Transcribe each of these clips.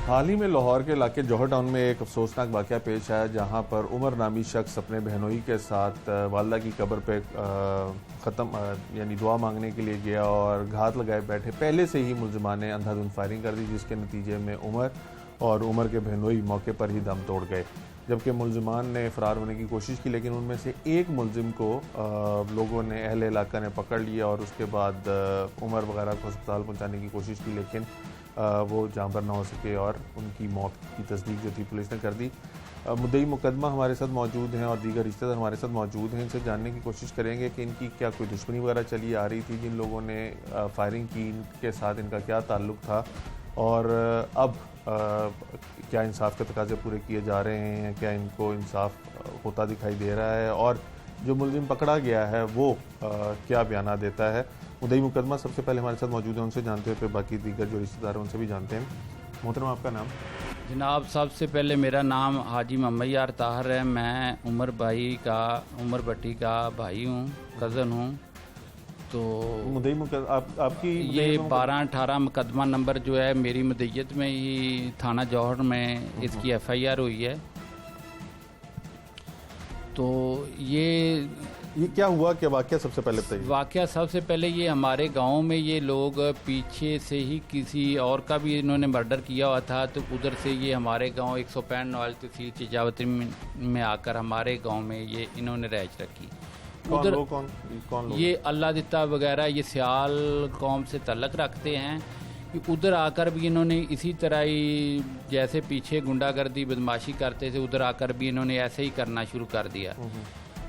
हाल ही में लाहौर के इलाके जौहर टाउन में एक अफसोसनाक वाक़या पेश आया, जहां पर उमर नामी शख्स अपने बहनोई के साथ वालदा की कब्र पे यानी दुआ मांगने के लिए गया और घात लगाए बैठे पहले से ही मुलजमान ने अंधाधुंध फायरिंग कर दी, जिसके नतीजे में उमर के बहनोई मौके पर ही दम तोड़ गए। जबकि मुलजमान ने फ़रार होने की कोशिश की, लेकिन उनमें से एक मुलजिम को लोगों ने, अहले इलाका ने पकड़ लिया और उसके बाद उमर वगैरह को अस्पताल पहुंचाने की कोशिश की, लेकिन वो जहाँ पर ना हो सके और उनकी मौत की तस्दीक जो थी पुलिस ने कर दी। मुद्दई मुकदमा हमारे साथ मौजूद हैं और दीगर रिश्तेदार हमारे साथ मौजूद हैं। इनसे जानने की कोशिश करेंगे कि इनकी क्या कोई दुश्मनी वगैरह चली आ रही थी, जिन लोगों ने फायरिंग की, इनके साथ इनका क्या ताल्लुक़ था और अब क्या इंसाफ के तकाजे पूरे किए जा रहे हैं, क्या इनको इंसाफ होता दिखाई दे रहा है और जो मुलजिम पकड़ा गया है वो क्या बयान देता है। मुद्दई मुकदमा सबसे पहले हमारे साथ मौजूद है, उनसे जानते हैं, फिर बाकी दीगर जो रिश्तेदार हैं उनसे भी जानते हैं। मोहतरम, आपका नाम? जनाब, सबसे पहले मेरा नाम हाजी मोहम्मद यार ताहर है। मैं उमर भट्टी का भाई हूँ, कज़न हूँ। तो मुद्दई आपकी ये 12-18 मुकदमा नंबर जो है मेरी मुद्दईयत में ही थाना जौहर में इसकी FIR हुई है। तो ये क्या हुआ, क्या वाक़या सबसे पहले बताइए। वाक़या सबसे पहले ये हमारे गांव में ये लोग पीछे से ही किसी और का भी इन्होंने मर्डर किया हुआ था, तो उधर से ये हमारे गांव 165 नवाल तहसील चिचावती में आकर हमारे गांव में ये इन्होंने रैच रखी। उधर कौन ये अल्लाह दिता वगैरह ये सियाल कौम से तल्लक रखते हैं कि उधर आकर भी इन्होंने इसी तरह ही जैसे पीछे गुंडागर्दी बदमाशी करते थे, उधर आकर भी इन्होंने ऐसे ही करना शुरू कर दिया।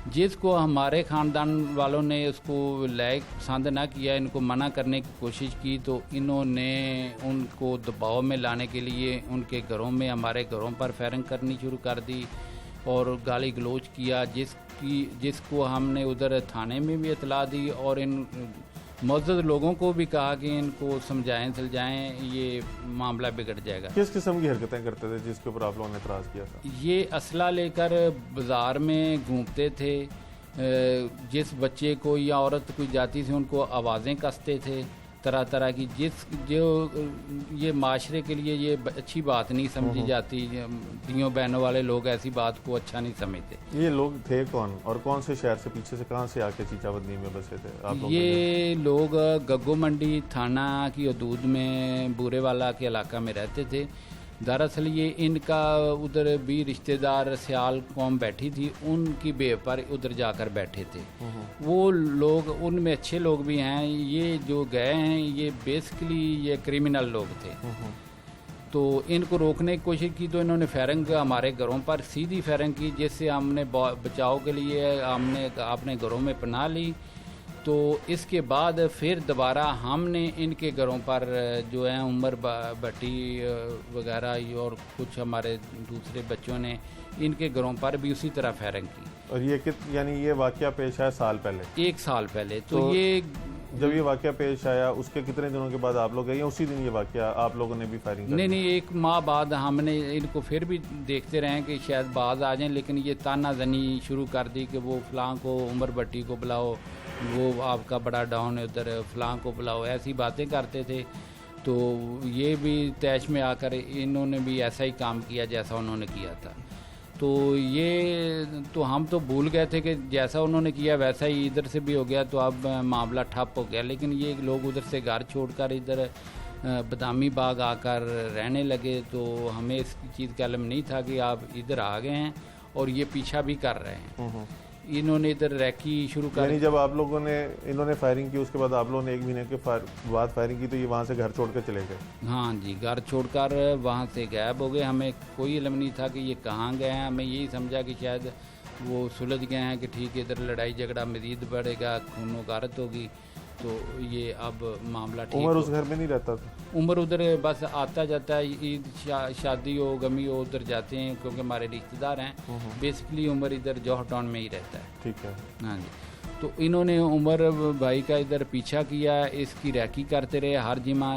जिसको हमारे ख़ानदान वालों ने उसको लायक पसंद ना किया, इनको मना करने की कोशिश की, तो इन्होंने उनको दबाव में लाने के लिए उनके घरों में, हमारे घरों पर फायरिंग करनी शुरू कर दी और गाली गलोच किया, जिसको हमने उधर थाने में भी इतला दी और इन मौजूद लोगों को भी कहा कि इनको समझाएं, ये मामला बिगड़ जाएगा। किस किस्म की हरकतें करते थे जिसके ऊपर आप लोगों ने एतराज़ किया था? ये असला लेकर बाज़ार में घूमते थे, जिस बच्चे को या औरत कोई जाती थी उनको आवाज़ें कसते थे तरह तरह की, जो ये माशरे के लिए ये अच्छी बात नहीं समझी जाती। दियों बहनों वाले लोग ऐसी बात को अच्छा नहीं समझते। ये लोग थे कौन और कौन से शहर से, पीछे से कहाँ से आके चीचावदनी में बसे थे आप लोग? ये लोग गग्गो मंडी थाना की हदूद में बूरेवाला के इलाका में रहते थे। दरअसल ये इनका उधर भी रिश्तेदार सियाल कौम बैठी थी, उनकी बेव पर उधर जाकर बैठे थे। वो लोग, उनमें अच्छे लोग भी हैं, ये जो गए हैं ये बेसिकली ये क्रिमिनल लोग थे। तो इनको रोकने की कोशिश की तो इन्होंने फायरिंग हमारे घरों पर सीधी फायरिंग की, जिससे हमने बचाव के लिए हमने अपने घरों में पनाह ली। तो इसके बाद फिर दोबारा हमने इनके घरों पर जो है उमर भट्टी वगैरह और कुछ हमारे दूसरे बच्चों ने इनके घरों पर भी उसी तरह फायरिंग की। और ये यानी ये वाक़या पेश आया साल पहले? 1 साल पहले। तो ये जब ये वाक़या पेश आया उसके कितने दिनों के बाद आप लोग गए या उसी दिन ये वाक़या आप लोगों ने भी फायरिंग? नहीं, 1 माह बाद हमने इनको फिर भी देखते रहे कि शायद बाज आ जाएं, लेकिन ये तानाजनी शुरू कर दी कि वो फलां को, उमर भट्टी को बुलाओ, वो आपका बड़ा डाउन है उधर, फलां को बुलाओ, ऐसी बातें करते थे। तो ये भी तैश में आकर इन्होंने भी ऐसा ही काम किया जैसा उन्होंने किया था। तो ये तो हम तो भूल गए थे कि जैसा उन्होंने किया वैसा ही इधर से भी हो गया, तो अब मामला ठप हो गया। लेकिन ये लोग उधर से घर छोड़कर इधर बदामी बाग आकर रहने लगे, तो हमें इस चीज़ का इल्म नहीं था कि आप इधर आ गए हैं और ये पीछा भी कर रहे हैं। इन्होंने इधर रैकी शुरू कर, यानी जब आप लोगों ने, इन्होंने फायरिंग की उसके बाद आप लोगों ने 1 महीने के बाद फायरिंग की, तो ये वहाँ से घर छोड़कर चले गए? हाँ जी, घर छोड़कर वहाँ से गायब हो गए। हमें कोई इल्म नहीं था कि ये कहाँ गए हैं। हमें यही समझा कि शायद वो सुलझ गए हैं कि ठीक है, इधर लड़ाई झगड़ा मज़ीद बढ़ेगा, खूनो गारत होगी, तो ये अब मामला ठीक। उमर उस घर में नहीं रहता था? उमर उधर बस आता जाता है, ईद शादी हो, गमी हो, उधर जाते हैं क्योंकि हमारे रिश्तेदार हैं। बेसिकली उमर इधर जौहर टाउन में ही रहता है। ठीक है। हाँ जी। तो इन्होंने उमर भाई का इधर पीछा किया, इसकी रैकी करते रहे, हर जिमा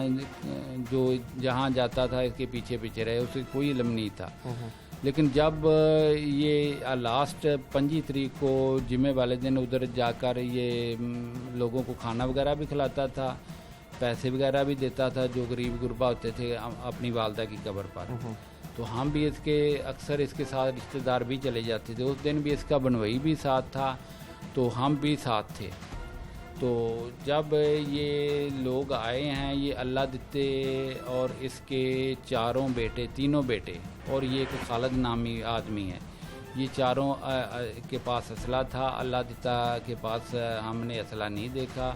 जो जहाँ जाता था इसके पीछे पीछे रहे, उसे कोई इल्म नहीं था। लेकिन जब ये लास्ट 25 तारीख को जुमे वाले दिन उधर जाकर ये लोगों को खाना वगैरह भी खिलाता था, पैसे वगैरह भी देता था जो गरीब गुरबा होते थे अपनी वालदा की कब्र पर। तो हम भी इसके अक्सर इसके साथ रिश्तेदार भी चले जाते थे। उस दिन भी इसका बनवई भी साथ था, तो हम भी साथ थे। तो जब ये लोग आए हैं, ये अल्लाह दिते और इसके तीनों बेटे और ये एक खालिद नामी आदमी है, ये चारों के पास असला था। अल्लाह दिता के पास हमने असला नहीं देखा,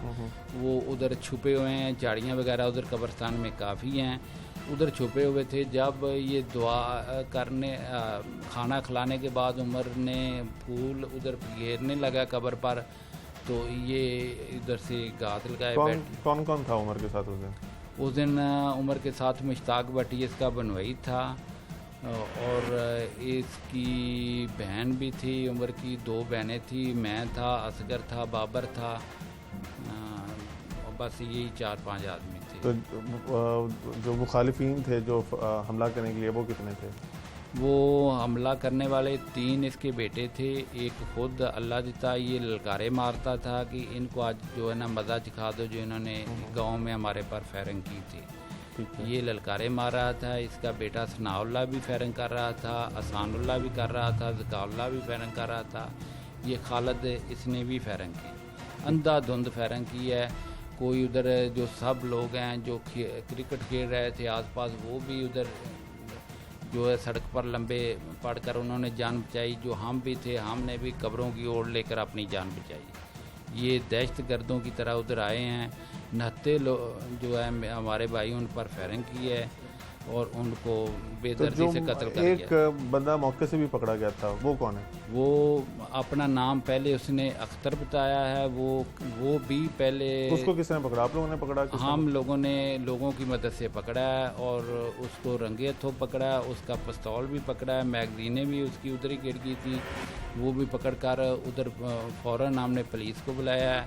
वो उधर छुपे हुए हैं, झाड़ियाँ वगैरह उधर कब्रिस्तान में काफ़ी हैं, उधर छुपे हुए थे। जब ये दुआ करने खाना खिलाने के बाद उमर ने फूल उधर घेरने लगा कब्र पर, तो ये इधर से गात लगाए कौन कौन था उमर के साथ उस दिन उमर के साथ मुश्ताक भट्टी इसका बनवई था, और इसकी बहन भी थी, उमर की 2 बहनें थी, मैं था, असगर था, बाबर था, बस यही 4-5 आदमी थे। तो जो मुखालिफिन थे जो हमला करने के लिए, वो कितने थे? वो हमला करने वाले 3 इसके बेटे थे, एक खुद अल्लाह दिता ये ललकारे मारता था कि इनको आज जो है ना मज़ा दिखा दो जो इन्होंने गांव में हमारे पर फायरिंग की थी। ये ललकारे मार रहा था। इसका बेटा सनाउल्ला भी फायरिंग कर रहा था, असानुल्ला भी कर रहा था, ज़काउल्ला भी फायरिंग कर रहा था। ये खालिद इसने भी फायरिंग की, अंधाधुंध फायरिंग की है। कोई उधर जो सब लोग हैं जो क्रिकेट खेल रहे थे आसपास, वो भी उधर जो है सड़क पर लंबे पड़कर उन्होंने जान बचाई। जो हम भी थे, हमने भी कब्रों की ओर लेकर अपनी जान बचाई। ये दहशत गर्दों की तरह उधर आए हैं, नहते जो है हमारे भाई उन पर फायरिंग की है और उनको बेदर्दी से कत्ल कर दिया। एक बंदा मौके से भी पकड़ा गया था, वो कौन है? वो अपना नाम पहले उसने अख्तर बताया है, वो भी पहले। उसको किसने पकड़ा? आप लोगों ने पकड़ा? हम लोगों ने लोगों की मदद से पकड़ा है और उसको रंगे हाथों पकड़ा है। उसका पिस्तौल भी पकड़ा है, मैगजीनें भी उसकी उधर ही गिर गई थी, वो भी पकड़ कर उधर फ़ौरन हमने पुलिस को बुलाया है,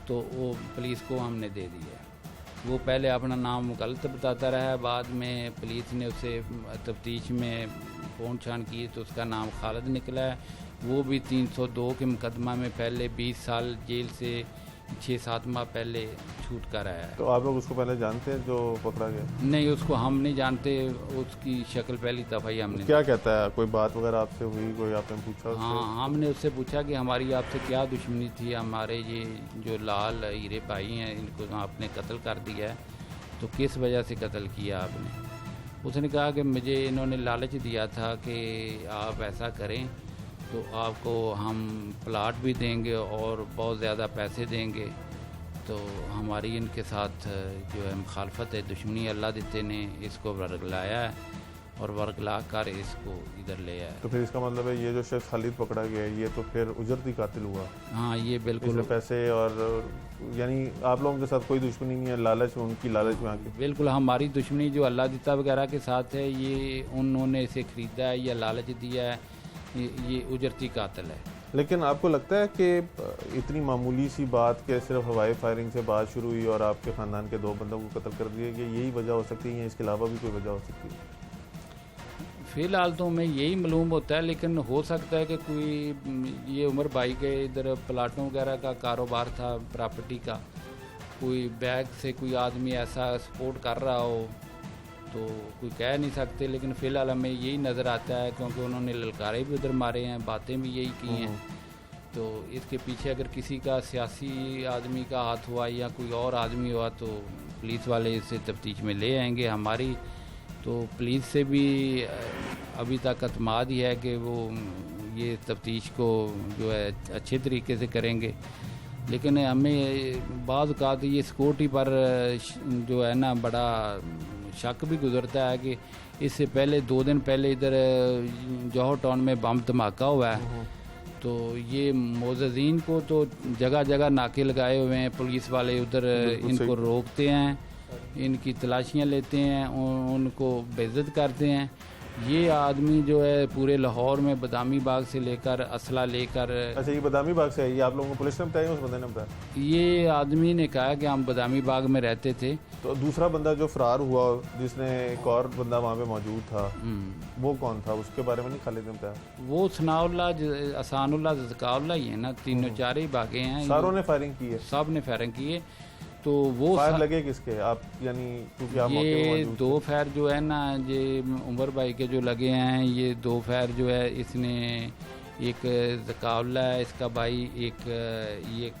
तो वो पुलिस को हमने दे दिया। वो पहले अपना नाम गलत बताता रहा, बाद में पुलिस ने उसे तफ्तीश में फ़ोन छान की तो उसका नाम खालिद निकला है। वो भी 302 के मुकदमा में पहले 20 साल जेल से 6-7 माह पहले छूट कर आया है। तो आप लोग उसको पहले जानते हैं जो पकड़ा गया? नहीं, उसको हम नहीं जानते, उसकी शक्ल पहली दफ़ा ही हमने। क्या कहता है? कोई बात वगैरह आपसे हुई? कोई आपने पूछा? हाँ, हमने उससे पूछा कि हमारी आपसे क्या दुश्मनी थी, हमारे ये जो लाल हीरे भाई हैं इनको आपने कत्ल कर दिया है, तो किस वजह से कत्ल किया आपने? उसने कहा कि मुझे इन्होंने लालच दिया था कि आप ऐसा करें तो आपको हम प्लाट भी देंगे और बहुत ज़्यादा पैसे देंगे। तो हमारी इनके साथ जो है मुखालफत है, दुश्मनी। अल्लाह दिते ने इसको वर्गलाया है और वर्गला कर इसको इधर ले आया। तो फिर इसका मतलब है ये जो शख्स खालिद पकड़ा गया है, ये तो फिर उजरती कातिल हुआ? हाँ, ये बिल्कुल पैसे और यानी आप लोगों के साथ कोई दुश्मनी नहीं है, लालच उनकी लालच में आके? बिल्कुल हमारी दुश्मनी जो अल्लाह दिता वगैरह के साथ है, ये उन्होंने इसे ख़रीदा है या लालच दिया है, ये उजरती कातिल है। लेकिन आपको लगता है कि इतनी मामूली सी बात के सिर्फ हवाई फायरिंग से बात शुरू हुई और आपके ख़ानदान के 2 बंदों को कत्ल कर दिया, कि यही वजह हो सकती है या इसके अलावा भी कोई वजह हो सकती है? फ़िलहाल तो हमें यही मालूम होता है, लेकिन हो सकता है कि कोई ये उमर भाई के इधर प्लाटों वगैरह का कारोबार था, प्रॉपर्टी का, कोई बैग से कोई आदमी ऐसा सपोर्ट कर रहा हो, तो कोई कह नहीं सकते। लेकिन फ़िलहाल हमें यही नज़र आता है क्योंकि उन्होंने ललकारे भी उधर मारे हैं, बातें भी यही की हैं। तो इसके पीछे अगर किसी का सियासी आदमी का हाथ हुआ या कोई और आदमी हुआ तो पुलिस वाले इसे तफ्तीश में ले आएंगे। हमारी तो पुलिस से भी अभी तक अतमाद ही है कि वो ये तफ्तीश को जो है अच्छे तरीके से करेंगे। लेकिन हमें बाज़ औक़ात ये सिक्योरिटी पर जो है ना बड़ा शक भी गुजरता है कि इससे पहले 2 दिन पहले इधर जौहर टाउन में बम धमाका हुआ है, तो ये मोज़ीन को तो जगह जगह नाके लगाए हुए हैं पुलिस वाले, उधर इनको रोकते हैं, इनकी तलाशियां लेते हैं, उनको बेइज्जत करते हैं। ये आदमी जो है पूरे लाहौर में बदामी बाग से लेकर असला लेकर। अच्छा, ये बदामी बाग से है? ये आप लोगों को पुलिस ने बताया, उस बंदे ने बताया? ये आदमी ने कहा कि हम बदामी बाग में रहते थे। तो दूसरा बंदा जो फरार हुआ, जिसने एक और बंदा वहाँ पे मौजूद था, वो कौन था? उसके बारे में नहीं खालिद ने बताया? वो सनाउल्ला, असानुल्ला, ज़काउल्ला ही है ना, तीनों 4 ही भागे हैं। सारों ने फायरिंग की है? सब ने फायरिंग की है। तो वो फायर लगे किसके, आप यानी क्योंकि आप मौके पे ये मौजूद 2 फायर जो है ना, ये उमर भाई के जो लगे हैं, ये 2 फायर जो है इसने, एक जकाउल्ला है इसका भाई, एक ये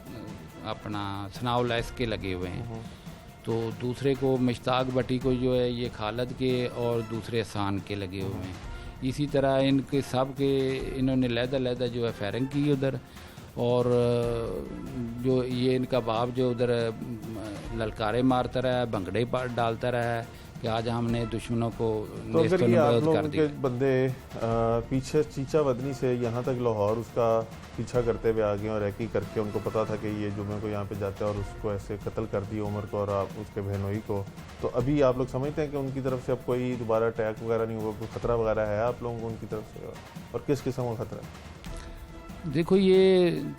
अपना सनाउल्ला इसके लगे हुए हैं। तो दूसरे को मुश्ताक भट्टी को जो है ये खालिद के और दूसरे हसान के लगे हुए हैं। इसी तरह इनके सब के इन्होंने लहदा जो है फायरिंग की उधर, और जो ये इनका बाप जो उधर ललकारे मारता रहा है, भंगड़े डालता रहा है कि आज हमने दुश्मनों को तो अगर ये आप नेस्तनाबूद कर लोगों दिया। के बंदे पीछे चीचा वदनी से यहाँ तक लाहौर उसका पीछा करते हुए आ गए और रैकी करके उनको पता था कि ये जुम्मे को यहाँ पे जाता है और उसको ऐसे कत्ल कर दिया उमर को और आप उसके बहनोई को, तो अभी आप लोग समझते हैं कि उनकी तरफ से अब कोई दोबारा अटैक वगैरह नहीं होगा, कोई खतरा वगैरह है आप लोगों को उनकी तरफ से, और किस किस्म का खतरा है? देखो ये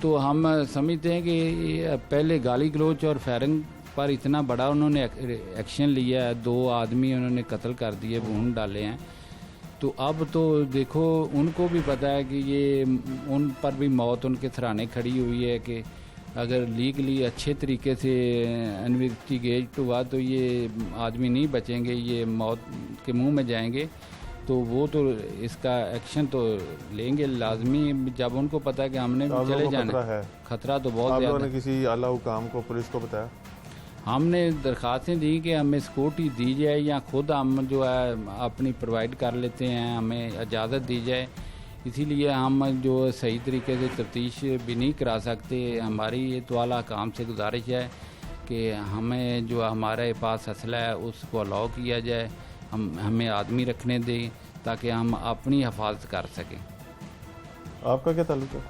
तो हम समझते हैं कि ये पहले गाली गलोच और फायरिंग पर इतना बड़ा उन्होंने एक्शन लिया है, 2 आदमी उन्होंने कत्ल कर दिए, भून डाले हैं। तो अब तो देखो उनको भी पता है कि ये उन पर भी मौत उनके सराहने खड़ी हुई है कि अगर लीगली अच्छे तरीके से इन्वेस्टिगेट हुआ तो ये आदमी नहीं बचेंगे, ये मौत के मुंह में जाएंगे। तो वो तो इसका एक्शन तो लेंगे लाजमी, जब उनको पता है कि हमने तो आप भी लोगों चले को जाना खतरा है? खतरा तो बहुत आप ज़्यादा लोगों ने किसी आला हुकाम को, पुलिस को बताया? हमने दरख्वास्तें दी कि हमें सिक्योरिटी दी जाए या खुद हम जो है अपनी प्रोवाइड कर लेते हैं, हमें इजाज़त दी जाए। इसीलिए हम जो सही तरीके से तफ्तीश भी नहीं करा सकते। हमारी ये तो आला काम से गुजारिश है कि हमें जो हमारे पास असला है उसको अलाउ किया जाए, हमें आदमी रखने दें ताकि हम अपनी हिफाजत कर सकें। आपका क्या ताल्लुक है?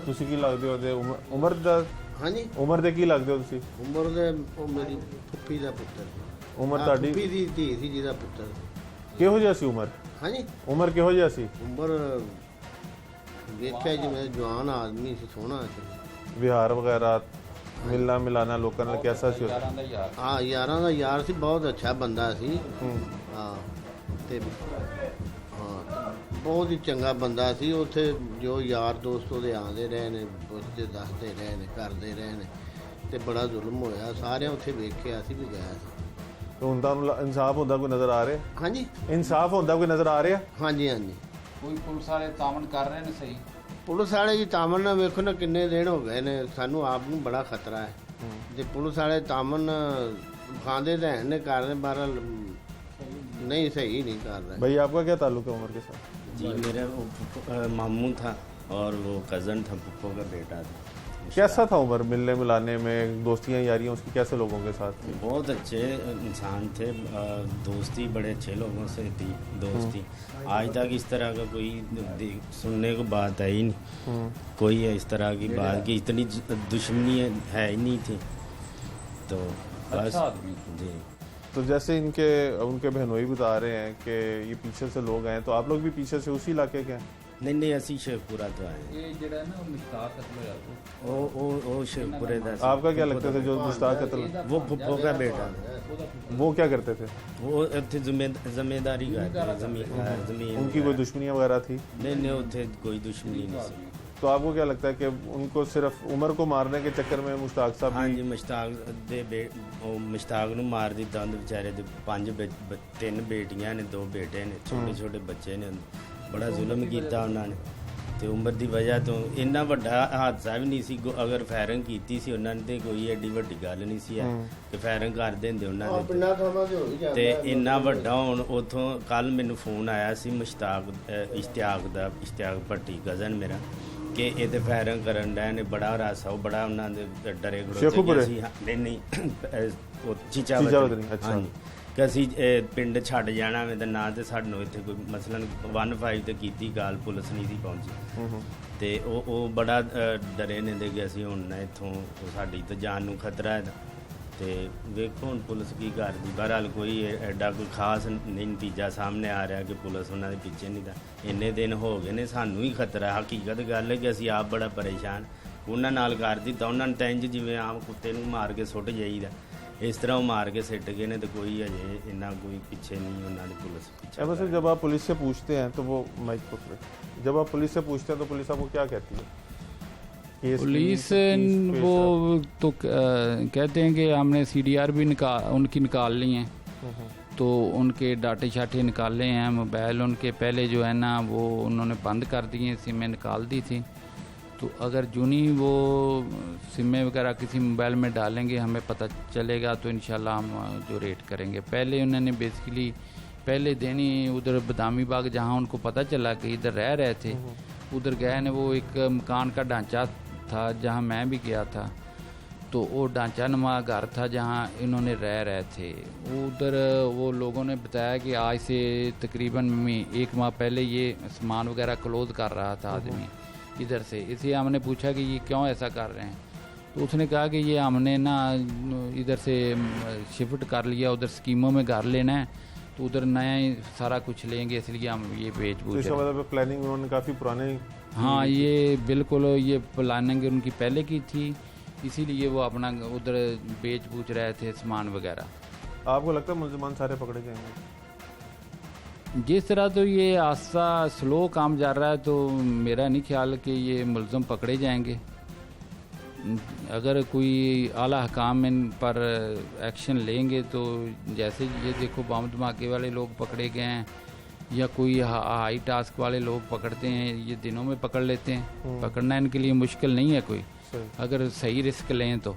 ਤੁਸੀਂ ਕੀ ਲੱਗਦੇ ਹੋ ਉਹਦੇ ਉਮਰ ਦਾ? ਹਾਂਜੀ ਉਮਰ ਦੇ ਕੀ ਲੱਗਦੇ ਹੋ ਤੁਸੀਂ? ਉਮਰ ਦੇ ਉਹ ਮੇਰੀ ਫੁੱਫੀ ਦਾ ਪੁੱਤਰ ਉਮਰ ਹਾਂ, ਤੁਹਾਡੀ ਫੁੱਫੀ ਦੀ ਧੀ ਸੀ ਜਿਹਦਾ ਪੁੱਤਰ। ਕਿਹੋ ਜਿਹਾ ਸੀ ਉਮਰ? ਹਾਂਜੀ ਉਮਰ ਕਿਹੋ ਜਿਹਾ ਸੀ? ਉਮਰ ਵੇਖਿਆ ਜਿਵੇਂ ਜਵਾਨ ਆਦਮੀ ਸੀ, ਸੋਹਣਾ ਸੀ। ਵਿਹਾਰ ਵਗੈਰਾ ਮਿਲਣਾ ਮਿਲਾਣਾ ਲੋਕਾਂ ਨਾਲ ਕਿਹਦਾ ਸੀ ਉਹਦਾ? ਹਾਂ ਯਾਰਾਂ ਦਾ ਯਾਰ ਸੀ, ਬਹੁਤ ਅੱਛਾ ਬੰਦਾ ਸੀ। ਹਾਂ ਤੇ ਹਾਂ ਬਹੁਤ ਹੀ ਚੰਗਾ ਬੰਦਾ ਸੀ। ਉੱਥੇ ਜੋ ਯਾਰ ਦੋਸਤ ਉਹਦੇ ਆਉਂਦੇ ਰਹੇ ਨੇ, ਪੁੱਛਦੇ ਦੱਸਦੇ ਰਹੇ ਨੇ, ਕਰਦੇ ਰਹੇ ਨੇ, ਤੇ ਬੜਾ ਜ਼ੁਲਮ ਹੋਇਆ। ਸਾਰਿਆਂ ਉੱਥੇ ਵੇਖਿਆ, ਅਸੀਂ ਵੀ ਗਿਆ ਸੀ। तो उनका इंसाफ होता कोई नजर आ रहा है? ਹਾਂਜੀ इंसाफ होता कोई नजर आ रहा है? ਹਾਂਜੀ ਹਾਂਜੀ ਕੋਈ ਪੁਲਿਸ ਵਾਲੇ ਤਾਮਨ ਕਰ ਰਹੇ ਨੇ ਸਹੀ? ਪੁਲਿਸ ਵਾਲੇ ਜੀ ਤਾਮਨ ਨਾਲ ਵੇਖੋ ਨਾ ਕਿੰਨੇ ਦਿਨ ਹੋ ਗਏ ਨੇ, ਸਾਨੂੰ ਆਪ ਨੂੰ ਬੜਾ ਖਤਰਾ ਹੈ। ਜੇ ਪੁਲਿਸ ਵਾਲੇ ਤਾਮਨ ਖਾਂਦੇ ਤਾਂ ਨੇ ਕਰਦੇ, ਬਾਹਰ ਨਹੀਂ ਸਹੀ नहीं कर रहे। भाई आपका क्या ताल्लुक है उमर के साथ? जी मेरा वो मामू था और वो कज़न था, पुप्पो का बेटा था। कैसा था उमर मिलने मिलाने में, दोस्तियां यारियां उसकी कैसे लोगों के साथ थी? बहुत अच्छे इंसान थे, दोस्ती बड़े अच्छे लोगों से थी दोस्ती। आज तक इस तरह का कोई सुनने को बात आई नहीं, कोई इस तरह की बात की इतनी दुश्मनी है ही नहीं थी। तो बस जी। तो जैसे उनके बहनोई बता रहे हैं कि ये पीछे से लोग आए, तो आप लोग भी पीछे से उसी इलाके के हैं? नहीं असी शेखपुरा तो आए। ਇਹ ਜਿਹੜਾ ਨਾ ਮੁਸ਼ਤਾਕ ਕਤਲ ਹੋਇਆ वो शेखपुरे का। आपका क्या लगता था जो मुश्ताक कत्ल? वो पुप्पो का बेटा था। वो क्या करते थे? वो इतने जिम्मेदारी करते जमीन उनकी कोई दुश्मनियां वगैरह थी? नहीं उत्थे कोई दुश्मनी नहीं सी। तो आपको क्या लगता है कि उनको सिर्फ उमर को मारने के चक्कर में मुश्ताक साहब हाँ भी- जी मुश्ताक ਨੂੰ ਮਾਰ ਦਿੱਤਾ ਉਹਦੇ ਵਿਚਾਰੇ ਦੇ 3 ਬੇਟੀਆਂ ਨੇ 2 ਬੇਟੇ ਨੇ, ਛੋਟੇ ਛੋਟੇ ਬੱਚੇ ਨੇ। ਬੜਾ ਜ਼ੁਲਮ ਕੀਤਾ ਉਹਨਾਂ ਨੇ ਤੇ ਉਮਰ ਦੀ ਵਜ੍ਹਾ ਤੋਂ ਇੰਨਾ ਵੱਡਾ ਹਾਦਸਾ ਵੀ ਨਹੀਂ ਸੀ। ਅਗਰ ਫਾਇਰਿੰਗ ਕੀਤੀ ਸੀ ਉਹਨਾਂ ਨੇ ਤੇ ਕੋਈ ਐਡੀ ਵੱਡੀ ਗੱਲ ਨਹੀਂ ਸੀ ਕਿ ਫਾਇਰਿੰਗ ਕਰ ਦਿੰਦੇ ਉਹਨਾਂ ਦੇ ਪਿੰਡਾਂ ਥਾਵਾਂ ਤੇ ਹੋ ਹੀ ਜਾਂਦਾ ਤੇ ਹੈ। ਇੰਨਾ ਵੱਡਾ ਹੁਣ ਉਥੋਂ ਕੱਲ ਮੈਨੂੰ ਫੋਨ ਆਇਆ ਸੀ ਇਸ਼ਤਿਆਕ ਭੱਟੀ ਕਜ਼ਨ ਮੇਰਾ ਕਿ ਇਹ ਤੇ ਫਾਇਰਿੰਗ ਕਰਨ ਡਏ ਨੇ। ਬੜਾ ਰਾਸਾ ਉਹ ਬੜਾ ਉਹਨਾਂ ਦੇ ਡਰੇ ਸ਼ੇਖੂਪੁਰੇ? ਸੀ। ਨਹੀਂ ਉਹ ਚੀਚਾ ਚੀਚਾਵਦਨੀ, ਅੱਛਾ। ਹਾਂਜੀ ਕਿ ਅਸੀਂ ਪਿੰਡ ਛੱਡ ਜਾਣਾ ਵੇ ਤੇ ਨਾ ਤੇ ਸਾਨੂੰ ਇੱਥੇ ਕੋਈ ਮਸਲਨ 15 ਤੇ ਕੀਤੀ ਗੱਲ, ਪੁਲਿਸ ਨਹੀਂ ਸੀ ਪਹੁੰਚੀ ਤੇ ਉਹ ਬੜਾ ਡਰੇ ਨੇ ਦੇ ਕਿ ਅਸੀਂ ਹੁਣ ਨਾ ਇੱਥੋਂ ਸਾਡੀ ਤਾਂ ਜਾਨ ਨੂੰ ਖਤਰਾ ਹੈ। ਤੇ ਵੇਖੋ ਹੁਣ ਪੁਲਿਸ ਕੀ ਕਰਦੀ। ਬਹਰਹਾਲ ਕੋਈ ਐਡਾ ਕੋਈ ਖਾਸ ਨਹੀਂ ਨਤੀਜਾ ਸਾਹਮਣੇ ਆ ਰਿਹਾ ਕਿ ਪੁਲਿਸ ਉਹਨਾਂ ਦੇ ਪਿੱਛੇ ਨਹੀਂ। ਤਾਂ ਇੰਨੇ ਦਿਨ ਹੋ ਗਏ ਨੇ, ਸਾਨੂੰ ਹੀ ਖਤਰਾ। ਹਕੀਕਤ ਗੱਲ ਹੈ ਕਿ ਅਸੀਂ ਆਪ ਬੜਾ ਪਰੇਸ਼ਾਨ। ਉਹਨਾਂ ਨਾਲ ਕਰ ਦਿੱਤਾ, ਉਹਨਾਂ ਨੂੰ ਤਾਂ ਇੰਝ ਜਿਵੇਂ ਆਮ ਕੁੱਤੇ ਨੂੰ ਮਾਰ ਕੇ ਸੁੱਟ ਜਾਈਦਾ, ਇਸ ਤਰ੍ਹਾਂ ਉਹ ਮਾਰ ਕੇ ਸਿੱਟ ਗਏ ਨੇ। ਤੇ ਕੋਈ ਅਜੇ ਇੰਨਾ ਕੋਈ ਪਿੱਛੇ नहीं ਉਹਨਾਂ ਦੀ पुलिस पीछे। वैसे जब आप पुलिस से पूछते हैं तो वो माइक पकड़े, जब आप पुलिस से पूछते हैं तो पुलिस आपको क्या कहती है? केस पुलिस वो तो कहते हैं कि हमने CDR भी उनकी निकाल ली हैं, तो उनके डाटे शाटे निकाले हैं, मोबाइल उनके पहले जो है ना वो उन्होंने बंद कर दिए, सिमें निकाल दी थी। तो अगर जूनी वो सिमें वगैरह किसी मोबाइल में डालेंगे हमें पता चलेगा तो इंशाल्लाह हम जो रेट करेंगे। पहले उन्होंने बेसिकली पहले दिन ही उधर बदामी बाग जहाँ उनको पता चला कि इधर रह रहे थे, उधर गए ने, वो एक मकान का ढांचा था जहाँ मैं भी गया था, तो वो ढांचा नुमा घर था जहाँ इन्होंने रह रहे थे। उधर वो लोगों ने बताया कि आज से तकरीबन 1 माह पहले ये सामान वगैरह क्लोज कर रहा था आदमी इधर से। इसलिए हमने पूछा कि ये क्यों ऐसा कर रहे हैं, तो उसने कहा कि ये हमने ना इधर से शिफ्ट कर लिया, उधर स्कीमों में घर लेना है, तो उधर नया सारा कुछ लेंगे, इसलिए हम ये बेच बूझ रहे हैं। प्लानिंग उन्होंने काफ़ी पुराने, हाँ ये बिल्कुल ये प्लानिंग उनकी पहले की थी, इसीलिए वो अपना उधर बेच बूझ रहे थे सामान वगैरह। आपको लगता है मुलजमान सारे पकड़े जाएंगे? जिस तरह तो ये आस्ता स्लो काम जा रहा है तो मेरा नहीं ख्याल कि ये मुलजम पकड़े जाएंगे। अगर कोई आला हकाम इन पर एक्शन लेंगे तो जैसे ये देखो बम धमाके वाले लोग पकड़े गए हैं या कोई हाई टास्क वाले लोग पकड़ते हैं, ये दिनों में पकड़ लेते हैं। पकड़ना इनके लिए मुश्किल नहीं है कोई, अगर सही रिस्क लें तो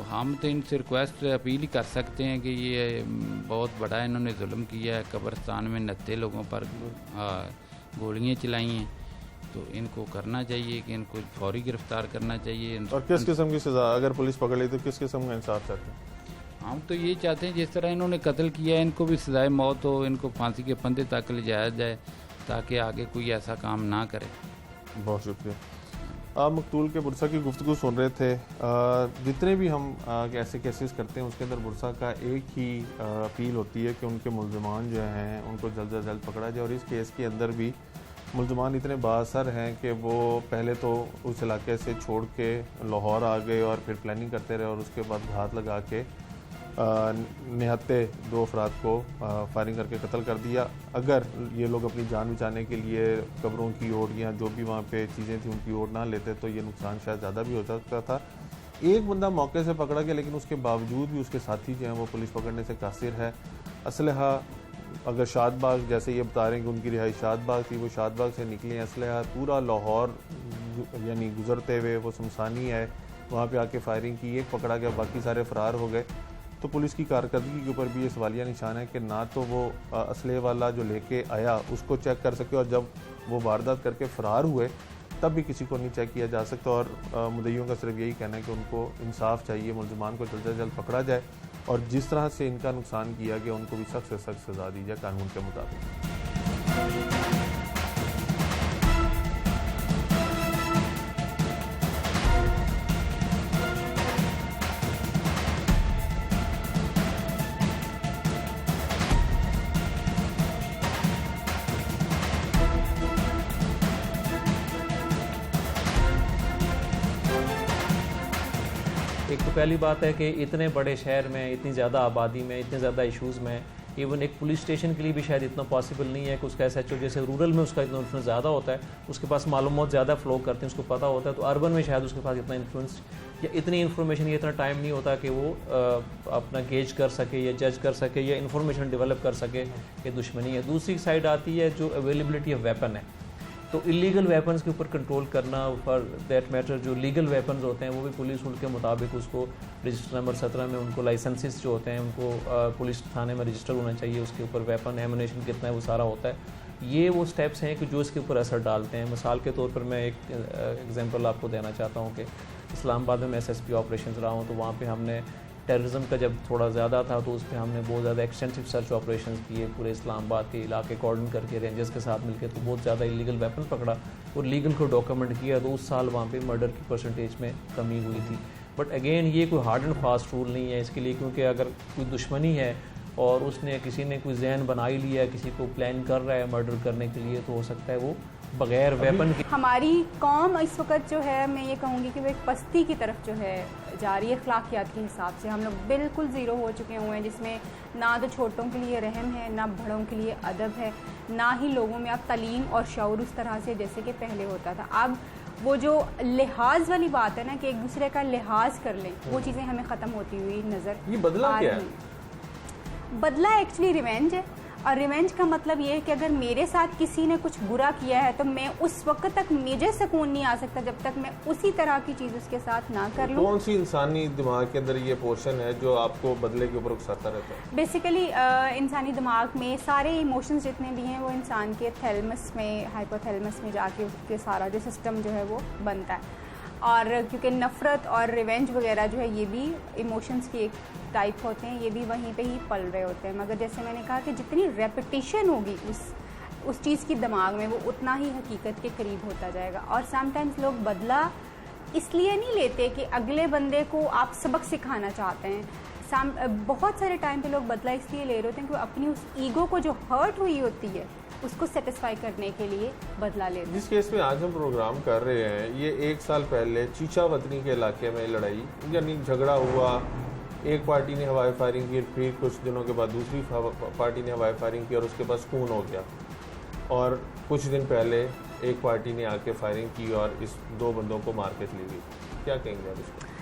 हम तो इनसे रिक्वेस्ट अपील ही कर सकते हैं कि ये बहुत बड़ा इन्होंने जुल्म किया है, कब्रिस्तान में 29 लोगों पर गोलियां चलाई हैं, तो इनको करना चाहिए कि इनको फौरी गिरफ्तार करना चाहिए। और किस किस्म की सज़ा अगर पुलिस पकड़ ली तो किस किस्म का इंसाफ चाहते हैं? हम तो ये चाहते हैं जिस तरह इन्होंने कत्ल किया है इनको भी सजाए मौत हो, इनको फांसी के फंदे तक ले जाया जाए ताकि आगे कोई ऐसा काम ना करे। बहुत शुक्रिया। आप मकतूल के बुरसा की गुफ्तगू सुन रहे थे। जितने भी हम ऐसे केसेस करते हैं उसके अंदर बुरसा का एक ही अपील होती है कि उनके मुलजमान जो हैं उनको जल्द से जल्द पकड़ा जाए। और इस केस के अंदर भी मुलजमान इतने बाअसर हैं कि वो पहले तो उस इलाके से छोड़ के लाहौर आ गए और फिर प्लानिंग करते रहे और उसके बाद घात लगा के निहत्ते 2 अफराद को फायरिंग करके कत्ल कर दिया। अगर ये लोग अपनी जान बचाने के लिए कब्रों की ओर या जो भी वहाँ पे चीज़ें थी उनकी ओर ना लेते तो ये नुकसान शायद ज़्यादा भी हो सकता था। एक बंदा मौके से पकड़ा गया लेकिन उसके बावजूद भी उसके साथी जो हैं वो पुलिस पकड़ने से कासिर है। असलहा अगर शादबाग जैसे ये बता रहे हैं कि उनकी रिहाई शादबाग थी, वो शादबाग से निकले असलहा पूरा लाहौर यानी गुजरते हुए वो शमसानी है वहाँ पे आके फायरिंग की, एक पकड़ा गया, बाकी सारे फरार हो गए। तो पुलिस की कारकर्दगी के ऊपर भी ये सवालिया निशान है कि ना तो वो असले वाला जो लेके आया उसको चेक कर सके और जब वो वारदात करके फ़रार हुए तब भी किसी को नहीं चेक किया जा सकता। और मुद्दईयों का सिर्फ यही कहना है कि उनको इंसाफ चाहिए, मुलजमान को जल्द से जल्द पकड़ा जाए और जिस तरह से इनका नुकसान किया गया उनको भी सख्त से सख्त सज़ा दी जाए कानून के मुताबिक। एक तो पहली बात है कि इतने बड़े शहर में इतनी ज़्यादा आबादी में इतने ज़्यादा इश्यूज़ में इवन एक पुलिस स्टेशन के लिए भी शायद इतना पॉसिबल नहीं है कि उसका SHO जैसे रूरल में उसका इतना इन्फ्लुएंस ज़्यादा होता है, उसके पास मालूमात ज़्यादा फ्लो करते हैं, उसको पता होता है, तो अर्बन में शायद उसके पास इतना इन्फ्लुएंस या इतनी इन्फॉर्मेशन या इतना टाइम नहीं होता कि वो अपना गेज कर सके या जज कर सके या इन्फॉर्मेशन डेवलप कर सके कि दुश्मनी है। दूसरी साइड आती है जो अवेलेबिलिटी ऑफ वेपन है, तो इलीगल वेपन्स के ऊपर कंट्रोल करना, फॉर दैट मैटर जो लीगल वेपन्स होते हैं वो भी पुलिस रूल के मुताबिक उसको रजिस्टर नंबर 17 में उनको लाइसेंसेस जो होते हैं उनको पुलिस थाने में रजिस्टर होना चाहिए, उसके ऊपर वेपन एमुनेशन कितना है वो सारा होता है। ये वो स्टेप्स हैं कि जो इसके ऊपर असर डालते हैं। मिसाल के तौर पर मैं एक एग्जांपल आपको देना चाहता हूँ कि इस्लामाबाद में SSP ऑपरेशन रहा हूँ, तो वहाँ पे हमने टेररिज्म का जब थोड़ा ज़्यादा था तो उस पर हमने बहुत ज़्यादा एक्सटेंसिव सर्च ऑपरेशंस किए, पूरे इस्लामाबाद के इलाके कॉर्डन करके रेंजर्स के साथ मिलकर, तो बहुत ज़्यादा इलीगल वेपन पकड़ा और लीगल को डॉक्यूमेंट किया, तो उस साल वहाँ पे मर्डर की परसेंटेज में कमी हुई थी। बट अगेन ये कोई हार्ड एंड फास्ट रूल नहीं है इसके लिए, क्योंकि अगर कोई दुश्मनी है और उसने किसी ने कोई जहन बना ही लिया है, किसी को प्लान कर रहा है मर्डर करने के लिए, तो हो सकता है वो बगैर वेपन के। हमारी कौम इस वक्त जो है मैं ये कहूँगी कि वो एक पस्ती की तरफ जो है जा रही है। अखलाकियात के हिसाब से हम लोग बिल्कुल ज़ीरो हो चुके हुए हैं, जिसमें ना तो छोटों के लिए रहम है, ना बड़ों के लिए अदब है, ना ही लोगों में अब तालीम और शऊर उस तरह से जैसे कि पहले होता था। अब वो जो लिहाज वाली बात है ना कि एक दूसरे का लिहाज कर लें, वो चीज़ें हमें ख़त्म होती हुई नज़र ये बदला आ क्या रही है? हैं। बदला एक्चुअली रिवेंज है, और रिवेंज का मतलब ये है कि अगर मेरे साथ किसी ने कुछ बुरा किया है तो मैं उस वक्त तक मुझे सुकून नहीं आ सकता जब तक मैं उसी तरह की चीज़ उसके साथ ना कर लूँ। कौन सी इंसानी दिमाग के अंदर ये पोर्शन है जो आपको बदले के ऊपर उकसाता रहता है? बेसिकली इंसानी दिमाग में सारे इमोशंस जितने भी हैं वो इंसान के थैलमस में, हाइपोथैलेमस में जाके उसके सारा जो सिस्टम जो है वो बनता है। और क्योंकि नफ़रत और रिवेंज वगैरह जो है ये भी इमोशंस की एक टाइप होते हैं, ये भी वहीं पे ही पल रहे होते हैं। मगर जैसे मैंने कहा कि जितनी रेपिटेशन होगी उस चीज़ की दिमाग में, वो उतना ही हकीकत के करीब होता जाएगा। और समटाइम्स लोग बदला इसलिए नहीं लेते कि अगले बंदे को आप सबक सिखाना चाहते हैं। बहुत सारे टाइम पे लोग बदला इसलिए ले रहे होते हैं कि अपनी उस ईगो को जो हर्ट हुई होती है उसको सेटिस्फाई करने के लिए बदला लेते हैं। जिस केस में आज हम प्रोग्राम कर रहे हैं, ये 1 साल पहले चीचा वतनी के इलाके में लड़ाई यानी झगड़ा हुआ, एक पार्टी ने हवाई फायरिंग की, फिर कुछ दिनों के बाद दूसरी पार्टी ने हवाई फायरिंग की और उसके बाद खून हो गया। और कुछ दिन पहले एक पार्टी ने आके फायरिंग की और इस 2 बंदों को मार के चली गई। क्या कहेंगे आप इसको?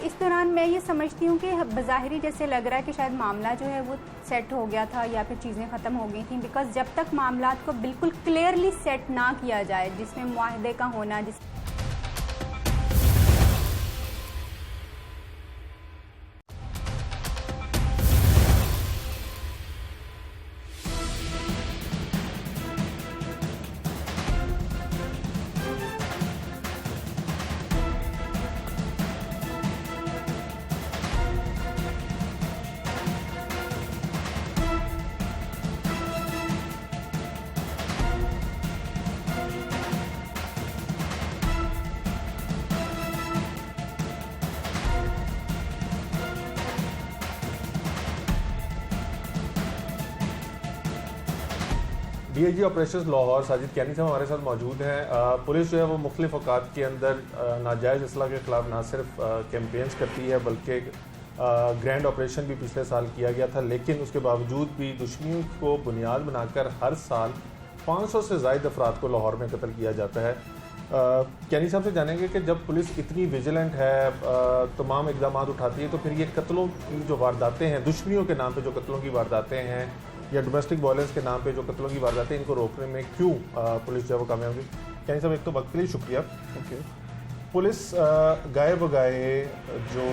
इस दौरान मैं ये समझती हूँ कि बज़ाहिरी जैसे लग रहा है कि शायद मामला जो है वो सेट हो गया था या फिर चीज़ें ख़त्म हो गई थी, बिकॉज जब तक मामलात को बिल्कुल क्लियरली सेट ना किया जाए, जिसमें मुआहदे का होना, जिस डीआईजी ऑपरेशंस लाहौर साजिद कैनी साहब हमारे साथ मौजूद हैं। पुलिस जो है वो मुख्तलिफ औकात के अंदर नाजायज़ असला के ख़िलाफ़ ना सिर्फ कैंपेन्स करती है बल्कि ग्रैंड ऑपरेशन भी पिछले साल किया गया था, लेकिन उसके बावजूद भी दुश्मनी को बुनियाद बनाकर हर साल 500 से ज़ायद अफराद को लाहौर में कत्ल किया जाता है। कैनी साहब से जानेंगे कि जब पुलिस इतनी विजिलेंट है, तमाम इकदाम उठाती है, तो फिर ये कत्लों की जो वारदातें हैं, दुश्मनियों के नाम पे जो कत्लों की वारदातें हैं या डोमेस्टिक वायलेंस के नाम पे जो कत्लों की वारदातें, इनको रोकने में क्यों पुलिस जो है वो कामयाब हुई? कैनी साहब, एक तो वक्त के लिए शुक्रिया। पुलिस गाए बगाए जो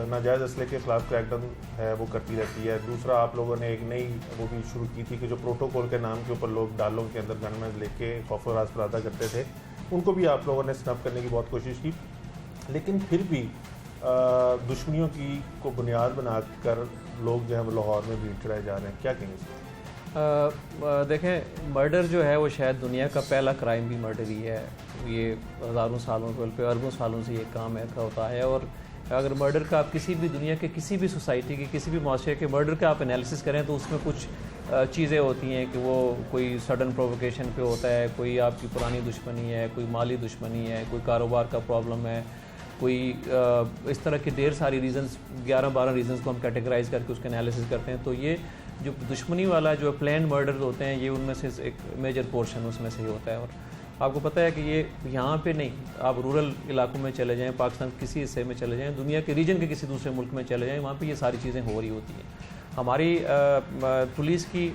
नाजायज़ असले के ख़िलाफ़ क्रैकडाउन है वो करती रहती है। दूसरा, आप लोगों ने एक नई वो भी शुरू की थी कि जो प्रोटोकॉल के नाम के ऊपर लोग डालों के अंदर गनमैन लेके खौफ व राज पैदा करते थे, उनको भी आप लोगों ने स्नप करने की बहुत कोशिश की, लेकिन फिर भी दुश्मनियों की को बुनियाद बनाकर लोग जो है वो लाहौर में भीड़ चढ़ाए जा रहे हैं। क्या कहेंगे? देखें, मर्डर जो है वो शायद दुनिया का पहला क्राइम भी मर्डर ही है। ये हज़ारों सालों बल्कि अरबों सालों से ये काम ऐसा होता है। और अगर मर्डर का आप किसी भी दुनिया के किसी भी सोसाइटी के किसी भी माशरे के मर्डर का आप एनालिसिस करें तो उसमें कुछ चीज़ें होती हैं कि वो कोई सडन प्रोवोकेशन पे होता है, कोई आपकी पुरानी दुश्मनी है, कोई माली दुश्मनी है, कोई कारोबार का प्रॉब्लम है, कोई इस तरह के ढेर सारी रीज़न्स, 11-12 रीज़न्स को हम कैटेगराइज करके उसका एनालिसिस करते हैं। तो ये जो दुश्मनी वाला जो प्लान मर्डर होते हैं, ये उनमें से एक मेजर पोर्शन उसमें से ही होता है। और आपको पता है कि ये यहाँ पे नहीं, आप रूरल इलाकों में चले जाएं, पाकिस्तान के किसी हिस्से में चले जाएं, दुनिया के रीजन के किसी दूसरे मुल्क में चले जाएं, वहाँ पे ये सारी चीज़ें हो रही होती हैं। हमारी पुलिस की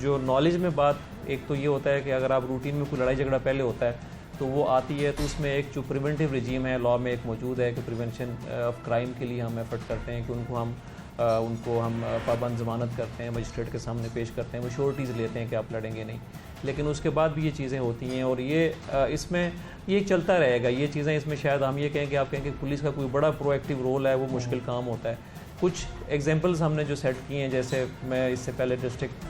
जो नॉलेज में बात, एक तो ये होता है कि अगर आप रूटीन में कोई लड़ाई झगड़ा पहले होता है तो वो आती है, तो उसमें एक जो प्रिवेंटिव रजीम है लॉ में एक मौजूद है कि प्रिवेंशन ऑफ क्राइम के लिए हम एफर्ट करते हैं कि उनको हम पाबंद ज़मानत करते हैं, मजिस्ट्रेट के सामने पेश करते हैं, वो श्योरिटीज़ लेते हैं कि आप लड़ेंगे नहीं। लेकिन उसके बाद भी ये चीज़ें होती हैं और ये इसमें ये चलता रहेगा। ये चीज़ें इसमें शायद हम ये कहें कि आप कहें कि पुलिस का कोई बड़ा प्रोएक्टिव रोल है, वो मुश्किल काम होता है। कुछ एग्जांपल्स हमने जो सेट किए हैं, जैसे मैं इससे पहले डिस्ट्रिक्ट